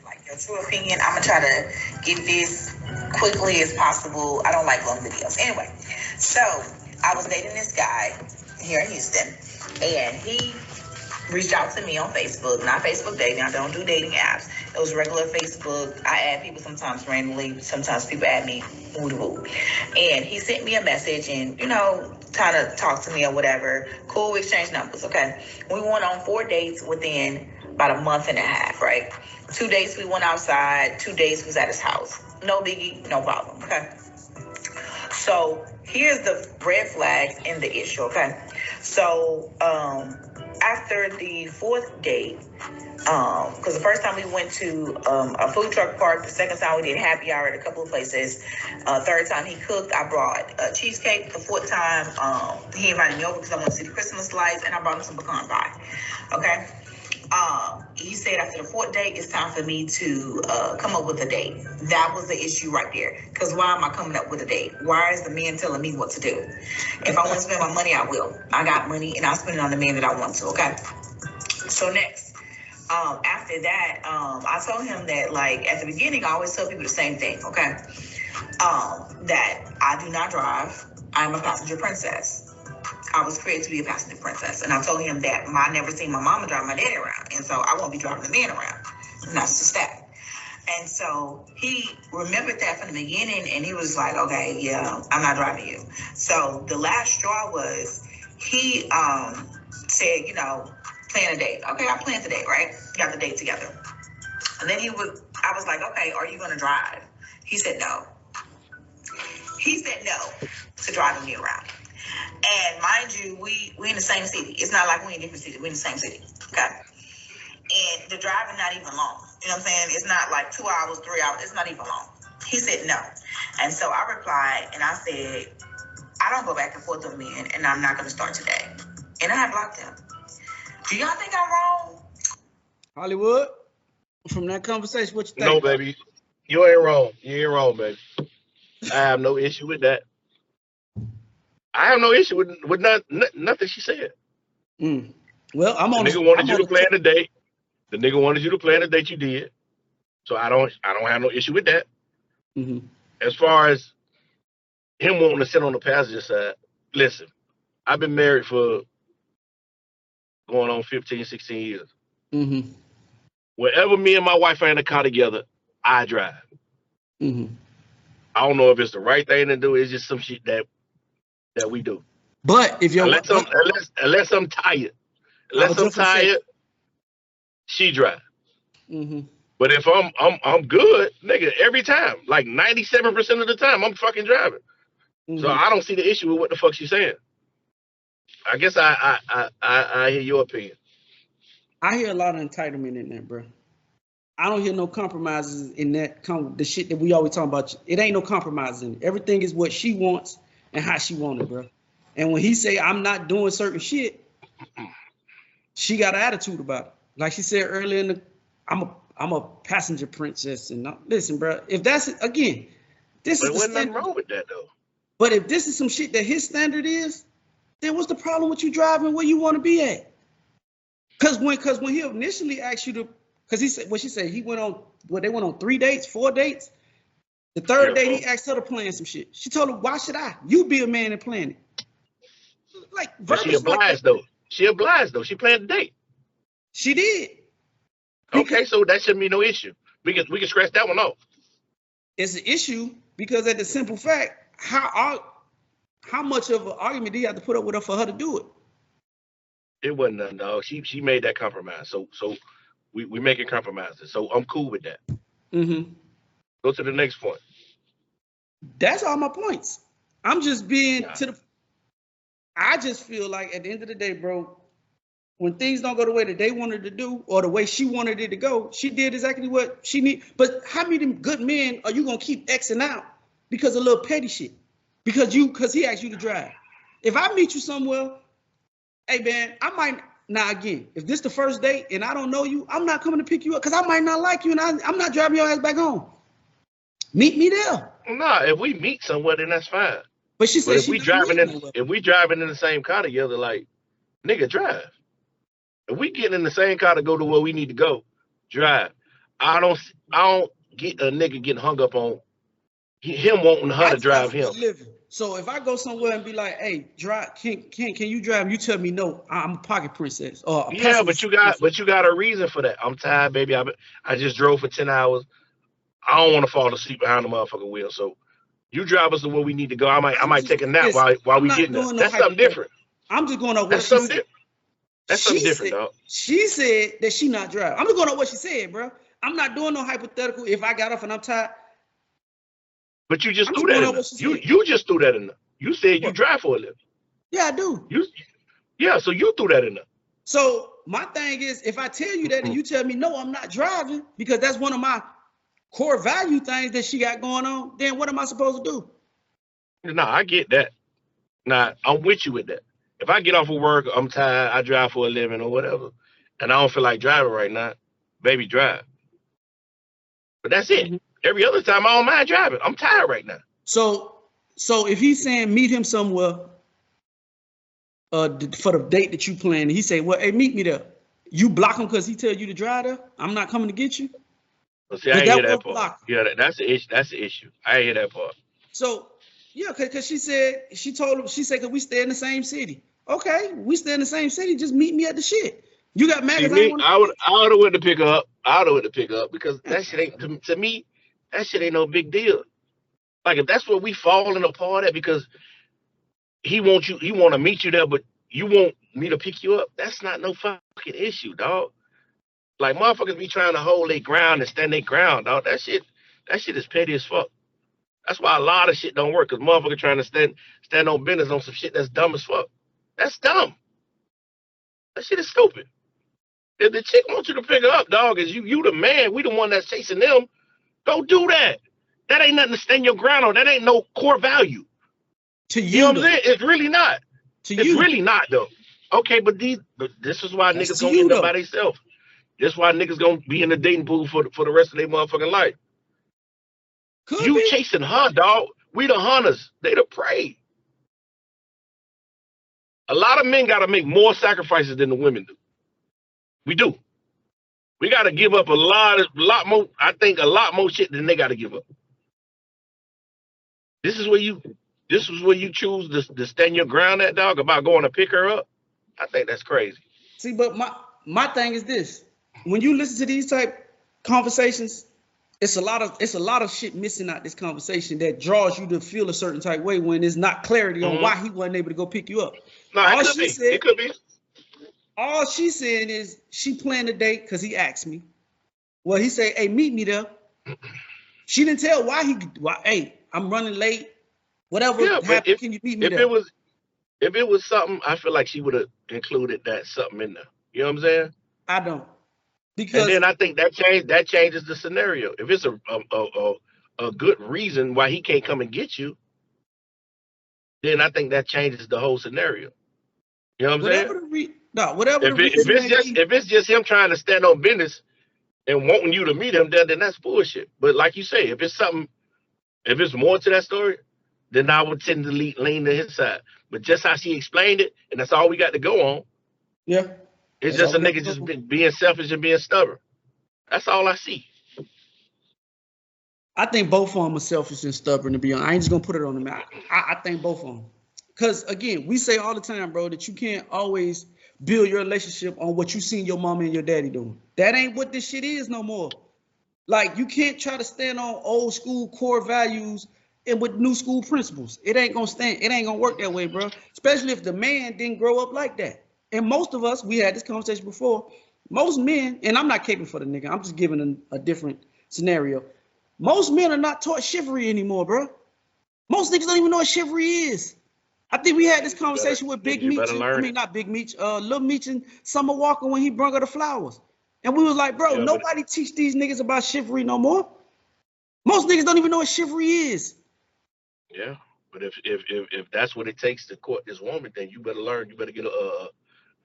Like your true opinion, I'm gonna try to get this quickly as possible. I don't like long videos. Anyway, so I was dating this guy here in Houston, and he reached out to me on Facebook, not Facebook dating. I don't do dating apps. It was regular Facebook. I add people sometimes randomly. Sometimes people add me woo. And he sent me a message and, trying to talk to me or whatever. Cool, we exchanged numbers, okay? We went on 4 dates within about a month and a half, right? 2 days we went outside. 2 days we was at his house. No biggie, no problem, okay? So here's the red flags in the issue, okay? So after the 4th date, because the first time we went to a food truck park, the second time we did happy hour at a couple of places, third time he cooked, I brought cheesecake. The 4th time he invited me over because I wanted to see the Christmas lights, and I brought him some pecan pie. Okay. He said after the 4th date, it's time for me to come up with a date. That was the issue right there. Because why am I coming up with a date? Why is the man telling me what to do? If I want to spend my money, I will. I got money, and I'll spend it on the man that I want to, okay? So next, after that, I told him that, like, at the beginning, I always tell people the same thing, okay? That I do not drive. I'm a passenger princess. I was created to be a passenger princess. And I told him that I never seen my mama drive my daddy around. And so I won't be driving the man around. And that's just that. And so he remembered that from the beginning, and he was like, okay, yeah, I'm not driving you. So the last straw was he said, plan a date. Okay, I planned the date, right? Got the date together. And then I was like, okay, are you going to drive? He said no. He said no to driving me around. And mind you, we in the same city. It's not like we in different cities. We in the same city, okay? And the driving not even long. You know what I'm saying? It's not like 2 hours, 3 hours. It's not even long. He said no. And so I replied, and I said, I don't go back and forth with men, and I'm not going to start today. And I blocked him. Do y'all think I'm wrong? Hollywood, from that conversation, what you think? No, baby. You ain't wrong. You ain't wrong, baby. I have no issue with that. I have no issue with nothing she said. Well, I'm on. The nigga wanted you to plan the date. The nigga wanted you to plan the date you did. So I don't have no issue with that. Mm-hmm. As far as him wanting to sit on the passenger side, listen, I've been married for going on 15, 16 years. Mm-hmm. Wherever me and my wife are in the car together, I drive. Mm-hmm. I don't know if it's the right thing to do. It's just some shit that we do. But if you're unless I'm tired, she drive. But if I'm good, nigga, every time, like 97% of the time, I'm fucking driving. So I don't see the issue with what the fuck she's saying. I guess I hear your opinion. I hear a lot of entitlement in that, bro. I don't hear no compromises in that. The shit that we always talk about. It ain't no compromises in it. Everything is what she wants and how she want it, bro. And when he say I'm not doing certain shit, she got an attitude about it. Like she said earlier I'm a passenger princess. And listen, bro, if that's again, this is nothing wrong with that though. But if this is some shit that his standard is, then what's the problem with you driving where you want to be at? Cause when he initially asked you to, cause he said what she said, they went on 3 dates, 4 dates. The third date he asked her to plan some shit. She told him, why should I? You be a man and plan it. Like she obliged though. She obliged though. She planned the date. She did. Okay, so that shouldn't be no issue. We can scratch that one off. It's an issue because at the simple fact, how much of an argument do you have to put up with her for her to do it? It wasn't nothing, dog. She made that compromise. So we making compromises. So I'm cool with that. Go to the next point. That's all my points. I'm just being I just feel like at the end of the day, bro, when things don't go the way that they wanted to do or the way she wanted it to go, she did exactly what she need. But how many good men are you gonna keep Xing out because of little petty shit? Because he asked you to drive. If I meet you somewhere, hey man, I might again, if this the first date and I don't know you, I'm not coming to pick you up because I might not like you and I'm not driving your ass back home. Meet me there. Nah, if we meet somewhere, then that's fine. But she said if we driving in the same car together, like, nigga, drive. If we getting in the same car to go to where we need to go, drive. I don't get a nigga getting hung up on him wanting her to drive him. So if I go somewhere and be like, hey, drive, can you drive? You tell me no, I'm a pocket princess. Or but you got a reason for that. I'm tired, baby. I just drove for 10 hours. I don't want to fall asleep behind the motherfucking wheel. So you drive us to where we need to go. I might take a nap while we getting there. That's something different. I'm just going on what she said. That's something different, dog. She said that she not driving. I'm just going on what she said, bro. I'm not doing no hypothetical. If I got off and I'm tired. But you just threw that in there. You just threw that in there. You said you drive for a living. Yeah, I do. So you threw that in there. So my thing is, if I tell you that and you tell me no, I'm not driving because that's one of my core value things that she got going on, then what am I supposed to do? No, I get that. Nah, I'm with you with that. If I get off of work, I'm tired, I drive for a living or whatever, and I don't feel like driving right now, baby, drive. But that's it. Every other time, I don't mind driving. I'm tired right now. So if he's saying meet him somewhere for the date that you plan, he say, well, hey, meet me there. You block him because he tell you to drive there? I'm not coming to get you? Well, see, I ain't hear that part. Yeah, that's the issue. That's the issue. I ain't hear that part. So, yeah, because she said, because we stay in the same city. Okay, we stay in the same city. Just meet me at the shit. You got mad because I would have went to pick her up. I would have went to pick her up because that shit ain't, to me, that shit ain't no big deal. Like, if that's where we falling apart at because he want to meet you there, but you want me to pick you up, that's not no fucking issue, dog. Like, motherfuckers be trying to hold their ground and stand their ground, dog. That shit is petty as fuck. That's why a lot of shit don't work, because motherfuckers trying to stand on business on some shit that's dumb as fuck. That's dumb. That shit is stupid. If the chick wants you to pick her up, dog, is you the man, we the one that's chasing them, go do that. That ain't nothing to stand your ground on. That ain't no core value. To you, you know what I'm saying? It's really not. It's really not, though. Okay, but this is why niggas gonna end up by themselves. This is why niggas gonna be in the dating pool for the rest of their motherfucking life. You chasing her, dog. We the hunters. They the prey. A lot of men gotta make more sacrifices than the women do. We do. We gotta give up a lot more. I think a lot more shit than they gotta give up. This is where you choose to stand your ground at, dog, about going to pick her up. I think that's crazy. See, but my thing is this: when you listen to these type conversations, it's a lot of shit missing out this conversation that draws you to feel a certain type way when there's not clarity on why he wasn't able to go pick you up. No, All it could she be. said, It could be. all she's saying is she planned a date because he asked me. Well, he said, "Hey, meet me there." She didn't tell why hey, I'm running late. Whatever happened, can you meet me there? If it was something, I feel like she would have included that something in there. You know what I'm saying? I don't. Because and then I think that changes the scenario. If it's a good reason why he can't come and get you, then I think that changes the whole scenario. You know what I'm saying? If it's just him trying to stand on business and wanting you to meet him, then that's bullshit. But like you say, if it's more to that story, then I would tend to lean to his side. But just how she explained it, and that's all we got to go on. Yeah. It's just a nigga just being selfish and being stubborn. That's all I see. I think both of them are selfish and stubborn, to be honest. I ain't just gonna put it on them. I think both of them. Because again, we say all the time, bro, that you can't always build your relationship on what you seen your mama and your daddy doing. That ain't what this shit is no more. Like, you can't try to stand on old school core values and with new school principles. It ain't gonna stand. It ain't gonna work that way, bro. Especially if the man didn't grow up like that. And most of us, we had this conversation before. Most men, and I'm not caping for the nigga. I'm just giving a different scenario. Most men are not taught chivalry anymore, bro. Most niggas don't even know what chivalry is. I think we had this conversation with Big Meech. Not Big Meech, Lil Meech and Summer Walker when he brought her the flowers. And we was like, bro, nobody teach these niggas about chivalry no more. Most niggas don't even know what chivalry is. Yeah, but if that's what it takes to court this woman, then you better learn. You better get a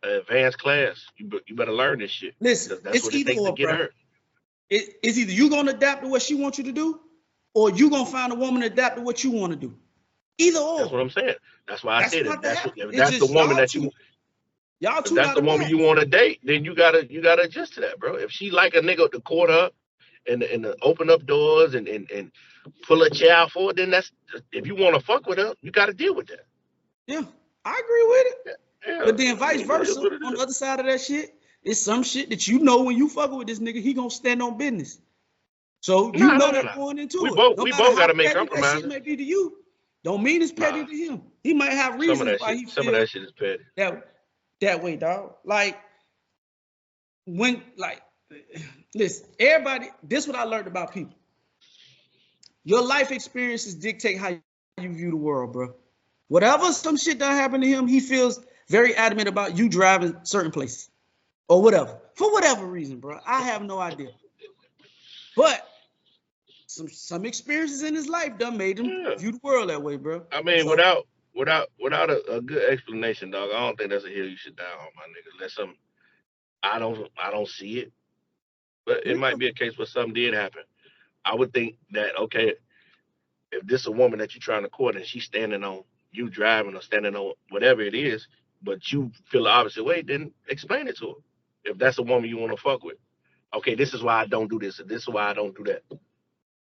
advanced class. You better learn this shit. Listen, that's what it takes to get her. It's either you gonna adapt to what she wants you to do, or you gonna find a woman to adapt to what you want to do. Either or. That's what I'm saying. That's why I said it. That's the woman you want to date, then you gotta adjust to that, bro. If she like a nigga to court her and open up doors and pull a chair for it, then that's, if you want to fuck with her, you got to deal with that. Yeah, I agree with it. Yeah, but then vice versa, on the other side of that shit, it's some shit that you know when you fucking with this nigga, he gonna stand on business. So you know that going into it. We both got to make compromises. That shit may be to you, don't mean it's petty to him. He might have reasons why he feels some of that shit is petty. That way, dog. Like, listen, everybody, this is what I learned about people. Your life experiences dictate how you view the world, bro. Whatever some shit that happened to him, he feels very adamant about you driving certain places or whatever. For whatever reason, bro. I have no idea. But some experiences in his life done made him view the world that way, bro. I mean, without a good explanation, dog, I don't think that's a hill you should die on, my nigga. Unless I don't see it. But it might be a case where something did happen. I would think that, okay, if this is a woman that you're trying to court and she's standing on you driving or standing on whatever it is, but you feel the opposite way, then explain it to her. If that's a woman you want to fuck with. Okay, this is why I don't do this, and this is why I don't do that.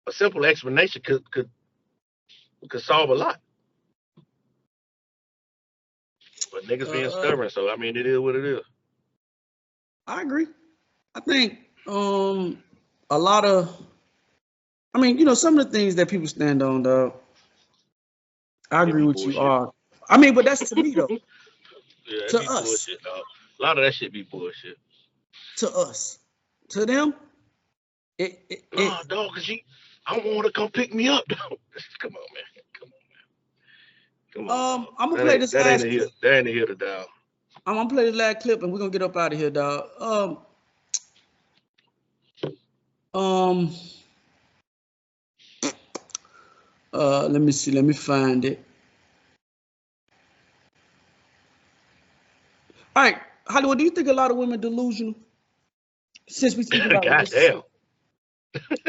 A simple explanation could solve a lot. But niggas being stubborn, so I mean, it is what it is. I agree. I think a lot of, I mean, you know, some of the things that people stand on, dog. I agree with you. I mean, but that's to me though. Yeah, to be us. Bullshit, dog. A lot of that shit be bullshit. To us. To them, nah, dog, cause I want her to come pick me up, dog. Come on, man. Come on. I'm gonna play this last clip. That ain't a hill to die. I'm gonna play this last clip and we're gonna get up out of here, dog. Let me see. Let me find it. All right, Hollywood, do you think a lot of women delusional? Since we speak about goddamn.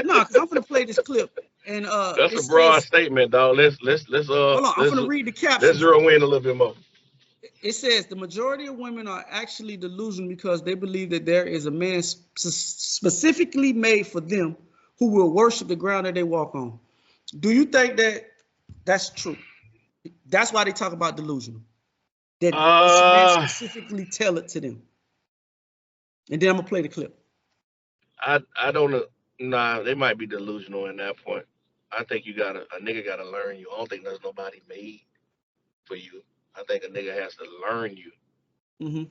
No, because I'm gonna play this clip and that's a broad statement, dog. Let's hold on. I'm gonna read the caption. Let's zero in a little bit more. It says the majority of women are actually delusional because they believe that there is a man specifically made for them who will worship the ground that they walk on. Do you think that that's true? That's why they talk about delusional. That man specifically tell it to them. And then I'm gonna play the clip. I don't Nah, they might be delusional in that point. I think a nigga gotta learn you. I don't think there's nobody made for you. I think a nigga has to learn you. Mm-hmm.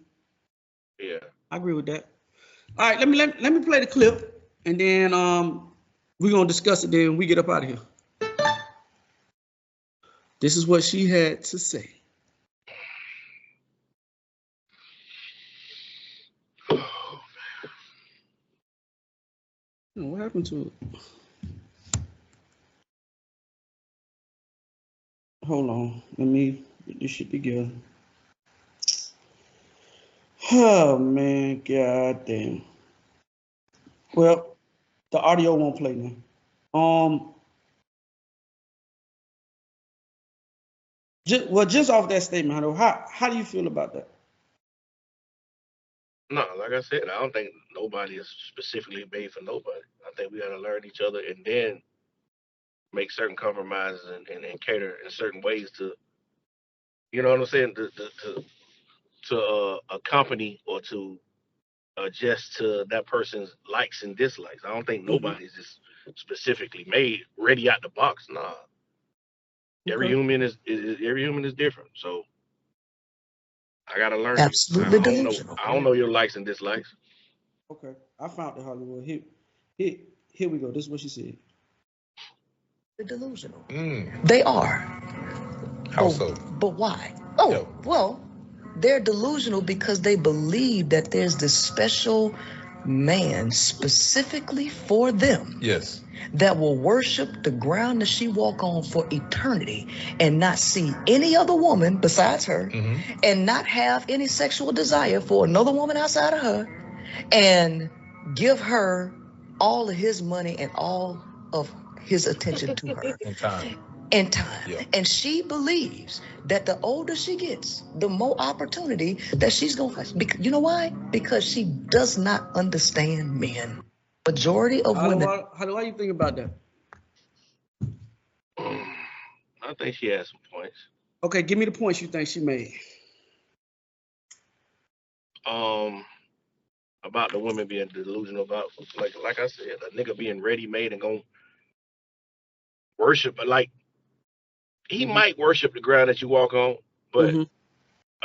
Yeah. I agree with that. All right, let me play the clip, and then we're gonna discuss it. Then we get up out of here. This is what she had to say. Oh, what happened to it? Hold on, let me get this shit together. Oh man, god damn. Well, the audio won't play now. Just off that statement, how do you feel about that? No, like I said, I don't think nobody is specifically made for nobody. I think we gotta learn each other and then make certain compromises and cater in certain ways to, you know what I'm saying, to accompany or to adjust to that person's likes and dislikes. I don't think Mm-hmm. nobody's just specifically made ready out the box. Nah, every Okay. human is different. So I gotta learn Absolutely you. delusional. I don't know your likes and dislikes. Okay. I found the Hollywood. Here we go. This is what she said. Delusional. Mm. They are. How so? But why? Oh, Yep. well, they're delusional because they believe that there's this special man specifically for them Yes. that will worship the ground that she walk on for eternity and not see any other woman besides her and not have any sexual desire for another woman outside of her and give her all of his money and all of his attention to her. In time. Yeah. And she believes that the older she gets, the more opportunity that she's going to have. You know why? Because she does not understand men. Majority of women. How do you think about that? I think she has some points. Okay, give me the points you think she made. About the women being delusional about, like I said, a nigga being ready made and gonna worship, like he might worship the ground that you walk on, but a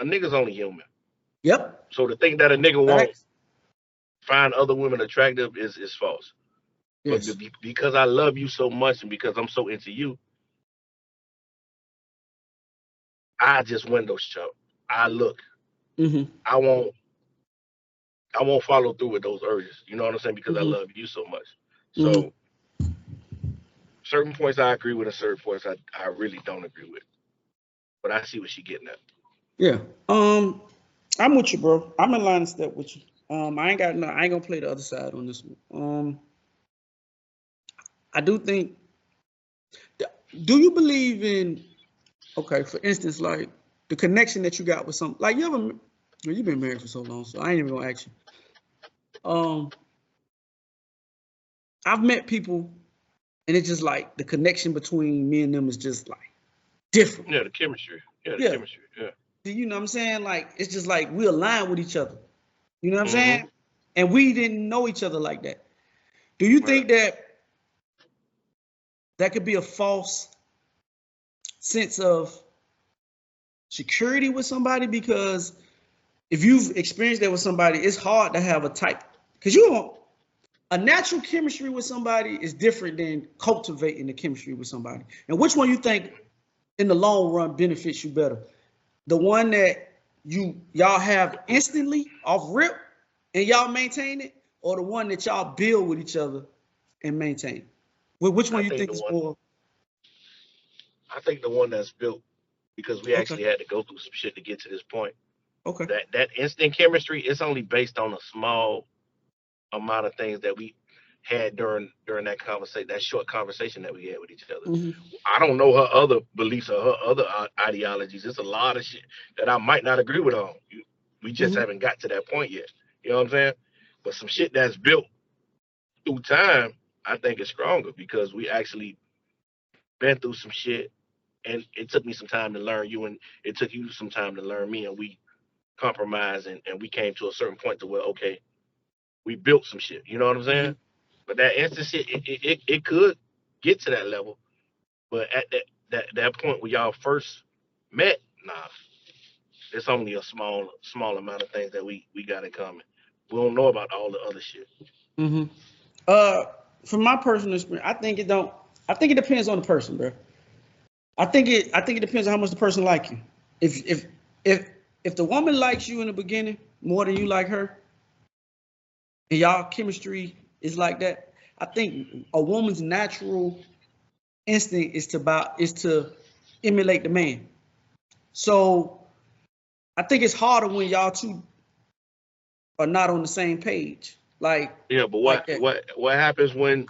nigga's only human. Yep. So to think that a nigga won't find other women attractive is false. Yes. But because I love you so much and because I'm so into you, I just window shop. I look. I won't follow through with those urges. You know what I'm saying? Because I love you so much. So certain points I agree with, and certain points I really don't agree with. But I see what she's getting at. Yeah. I'm with you, bro. I'm in line of step with you. I ain't gonna play the other side on this one. I do think. Do you believe in? Okay, for instance, like the connection that you got with some, like you've been married for so long, so I ain't even gonna ask you. I've met people, and it's just like the connection between me and them is just like different. Yeah, the chemistry. Chemistry. Yeah. You know what I'm saying? Like it's just like we align with each other. You know what I'm saying? And we didn't know each other like that. Do you think that could be a false sense of security with somebody? Because if you've experienced that with somebody, it's hard to have a type. Because a natural chemistry with somebody is different than cultivating the chemistry with somebody. And which one you think in the long run benefits you better? The one that y'all have instantly off rip and y'all maintain it, or the one that y'all build with each other and maintain? Which one you think is more? I think the one that's built, because we actually had to go through some shit to get to this point. Okay. That instant chemistry is only based on a small amount of things that we had during that conversation, that short conversation that we had with each other. I don't know her other beliefs or her other ideologies. It's a lot of shit that I might not agree with on. We just haven't got to that point yet. You know what I'm saying? But some shit that's built through time, I think is stronger because we actually been through some shit, and it took me some time to learn you, and it took you some time to learn me, and we compromised, and we came to a certain point to where, okay, we built some shit. You know what I'm saying? But that instant shit, it could get to that level. But at that point where y'all first met, nah, it's only a small amount of things that we got in common. We don't know about all the other shit. Mm-hmm. From my personal experience, I think it depends on the person, bro. I think it depends on how much the person like you. If the woman likes you in the beginning more than you like her, and y'all chemistry is like that, I think a woman's natural instinct is to emulate the man. So I think it's harder when y'all two are not on the same page. Like, yeah, but what happens when,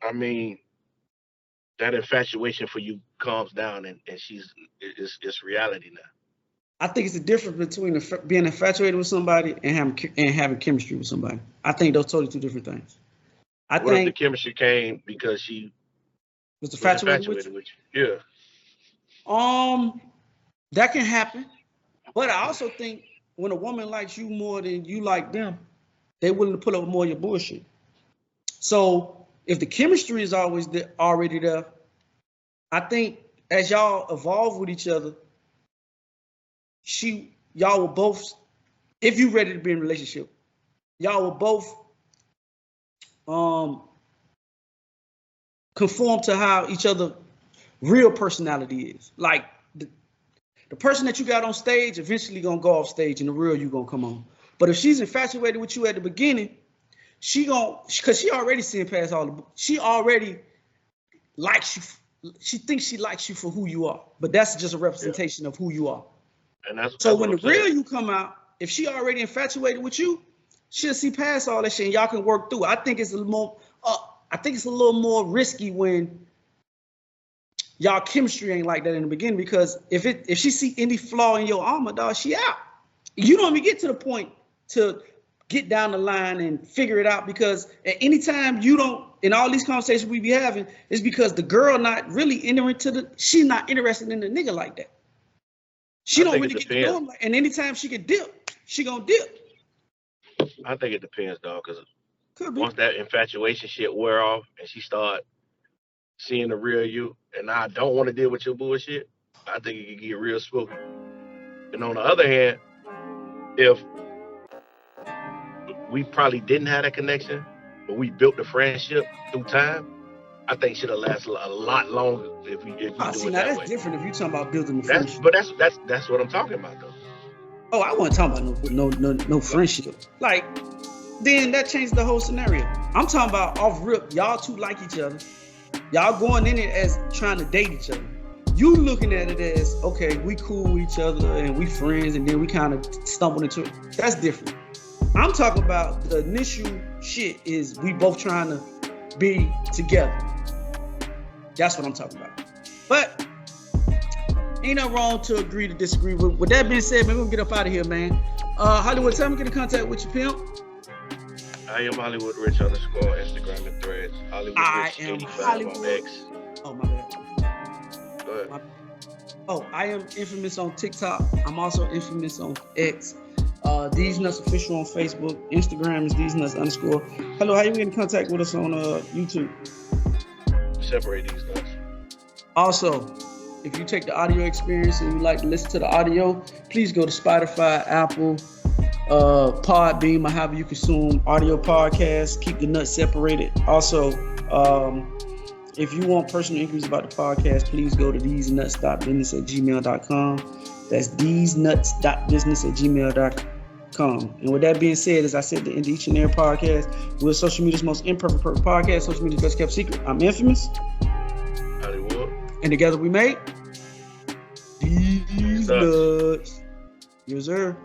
I mean, that infatuation for you calms down and it's reality now? I think it's the difference between being infatuated with somebody and having chemistry with somebody. I think those totally two different things. What if the chemistry came because she was infatuated with you? Yeah. That can happen. But I also think when a woman likes you more than you like them, they're willing to put up more of your bullshit. So if the chemistry is already there, I think as y'all evolve with each other, y'all will both, if you're ready to be in a relationship, y'all will both conform to how each other real personality is. Like the person that you got on stage eventually gonna go off stage and the real you gonna come on. But if she's infatuated with you at the beginning, because she already seen past she already likes you. She thinks she likes you for who you are, but that's just a representation of who you are. And that's so when the real you come out, if she already infatuated with you, she'll see past all that shit and y'all can work through. I think it's a little more risky when y'all chemistry ain't like that in the beginning, because if she see any flaw in your armor, dog, she out. You don't even get to the point to get down the line and figure it out, because at any time you don't, in all these conversations we be having, is because the girl not really she's not interested in the nigga like that. She don't really get to know him, and anytime she can dip, she gonna dip. I think it depends, dog, because once that infatuation shit wear off and she start seeing the real you, and I don't want to deal with your bullshit, I think it can get real spooky. And on the other hand, if we probably didn't have that connection, but we built the friendship through time, I think shit'll last a lot longer if we do it that way. That's different if you're talking about building the friendship. But that's what I'm talking about, though. Oh, I wasn't talking about no friendship. Like, then that changed the whole scenario. I'm talking about off rip, y'all two like each other. Y'all going in it as trying to date each other. You looking at it as, okay, we cool with each other and we friends, and then we kind of stumbled into it. That's different. I'm talking about the initial shit is we both trying to be together. That's what I'm talking about. But ain't no wrong to agree to disagree. With that being said, man, we're gonna get up out of here, man. Hollywood, tell me to get in contact with you, pimp. I am Hollywood Rich _ Instagram and Threads. Hollywood Rich 85 on X. Oh, my bad. Go ahead. I am infamous on TikTok. I'm also infamous on X. Theze Nutz official on Facebook. Instagram is Theze Nutz _ Hello, how you get in contact with us on YouTube? Separate Theze Nutz. Also, if you take the audio experience and you like to listen to the audio, please go to Spotify, Apple, Podbeam, or however you consume audio podcasts. Keep the nuts separated. Also, if you want personal inquiries about the podcast, please go to thesenuts.business@gmail.com. That's thesenuts.business@gmail.com. And with that being said, as I said at the end of each and every podcast, we're social media's most imperfect podcast, social media's best kept secret. I'm Infamous. Hollywood. And together we make Theze Nutz. Yes, sir.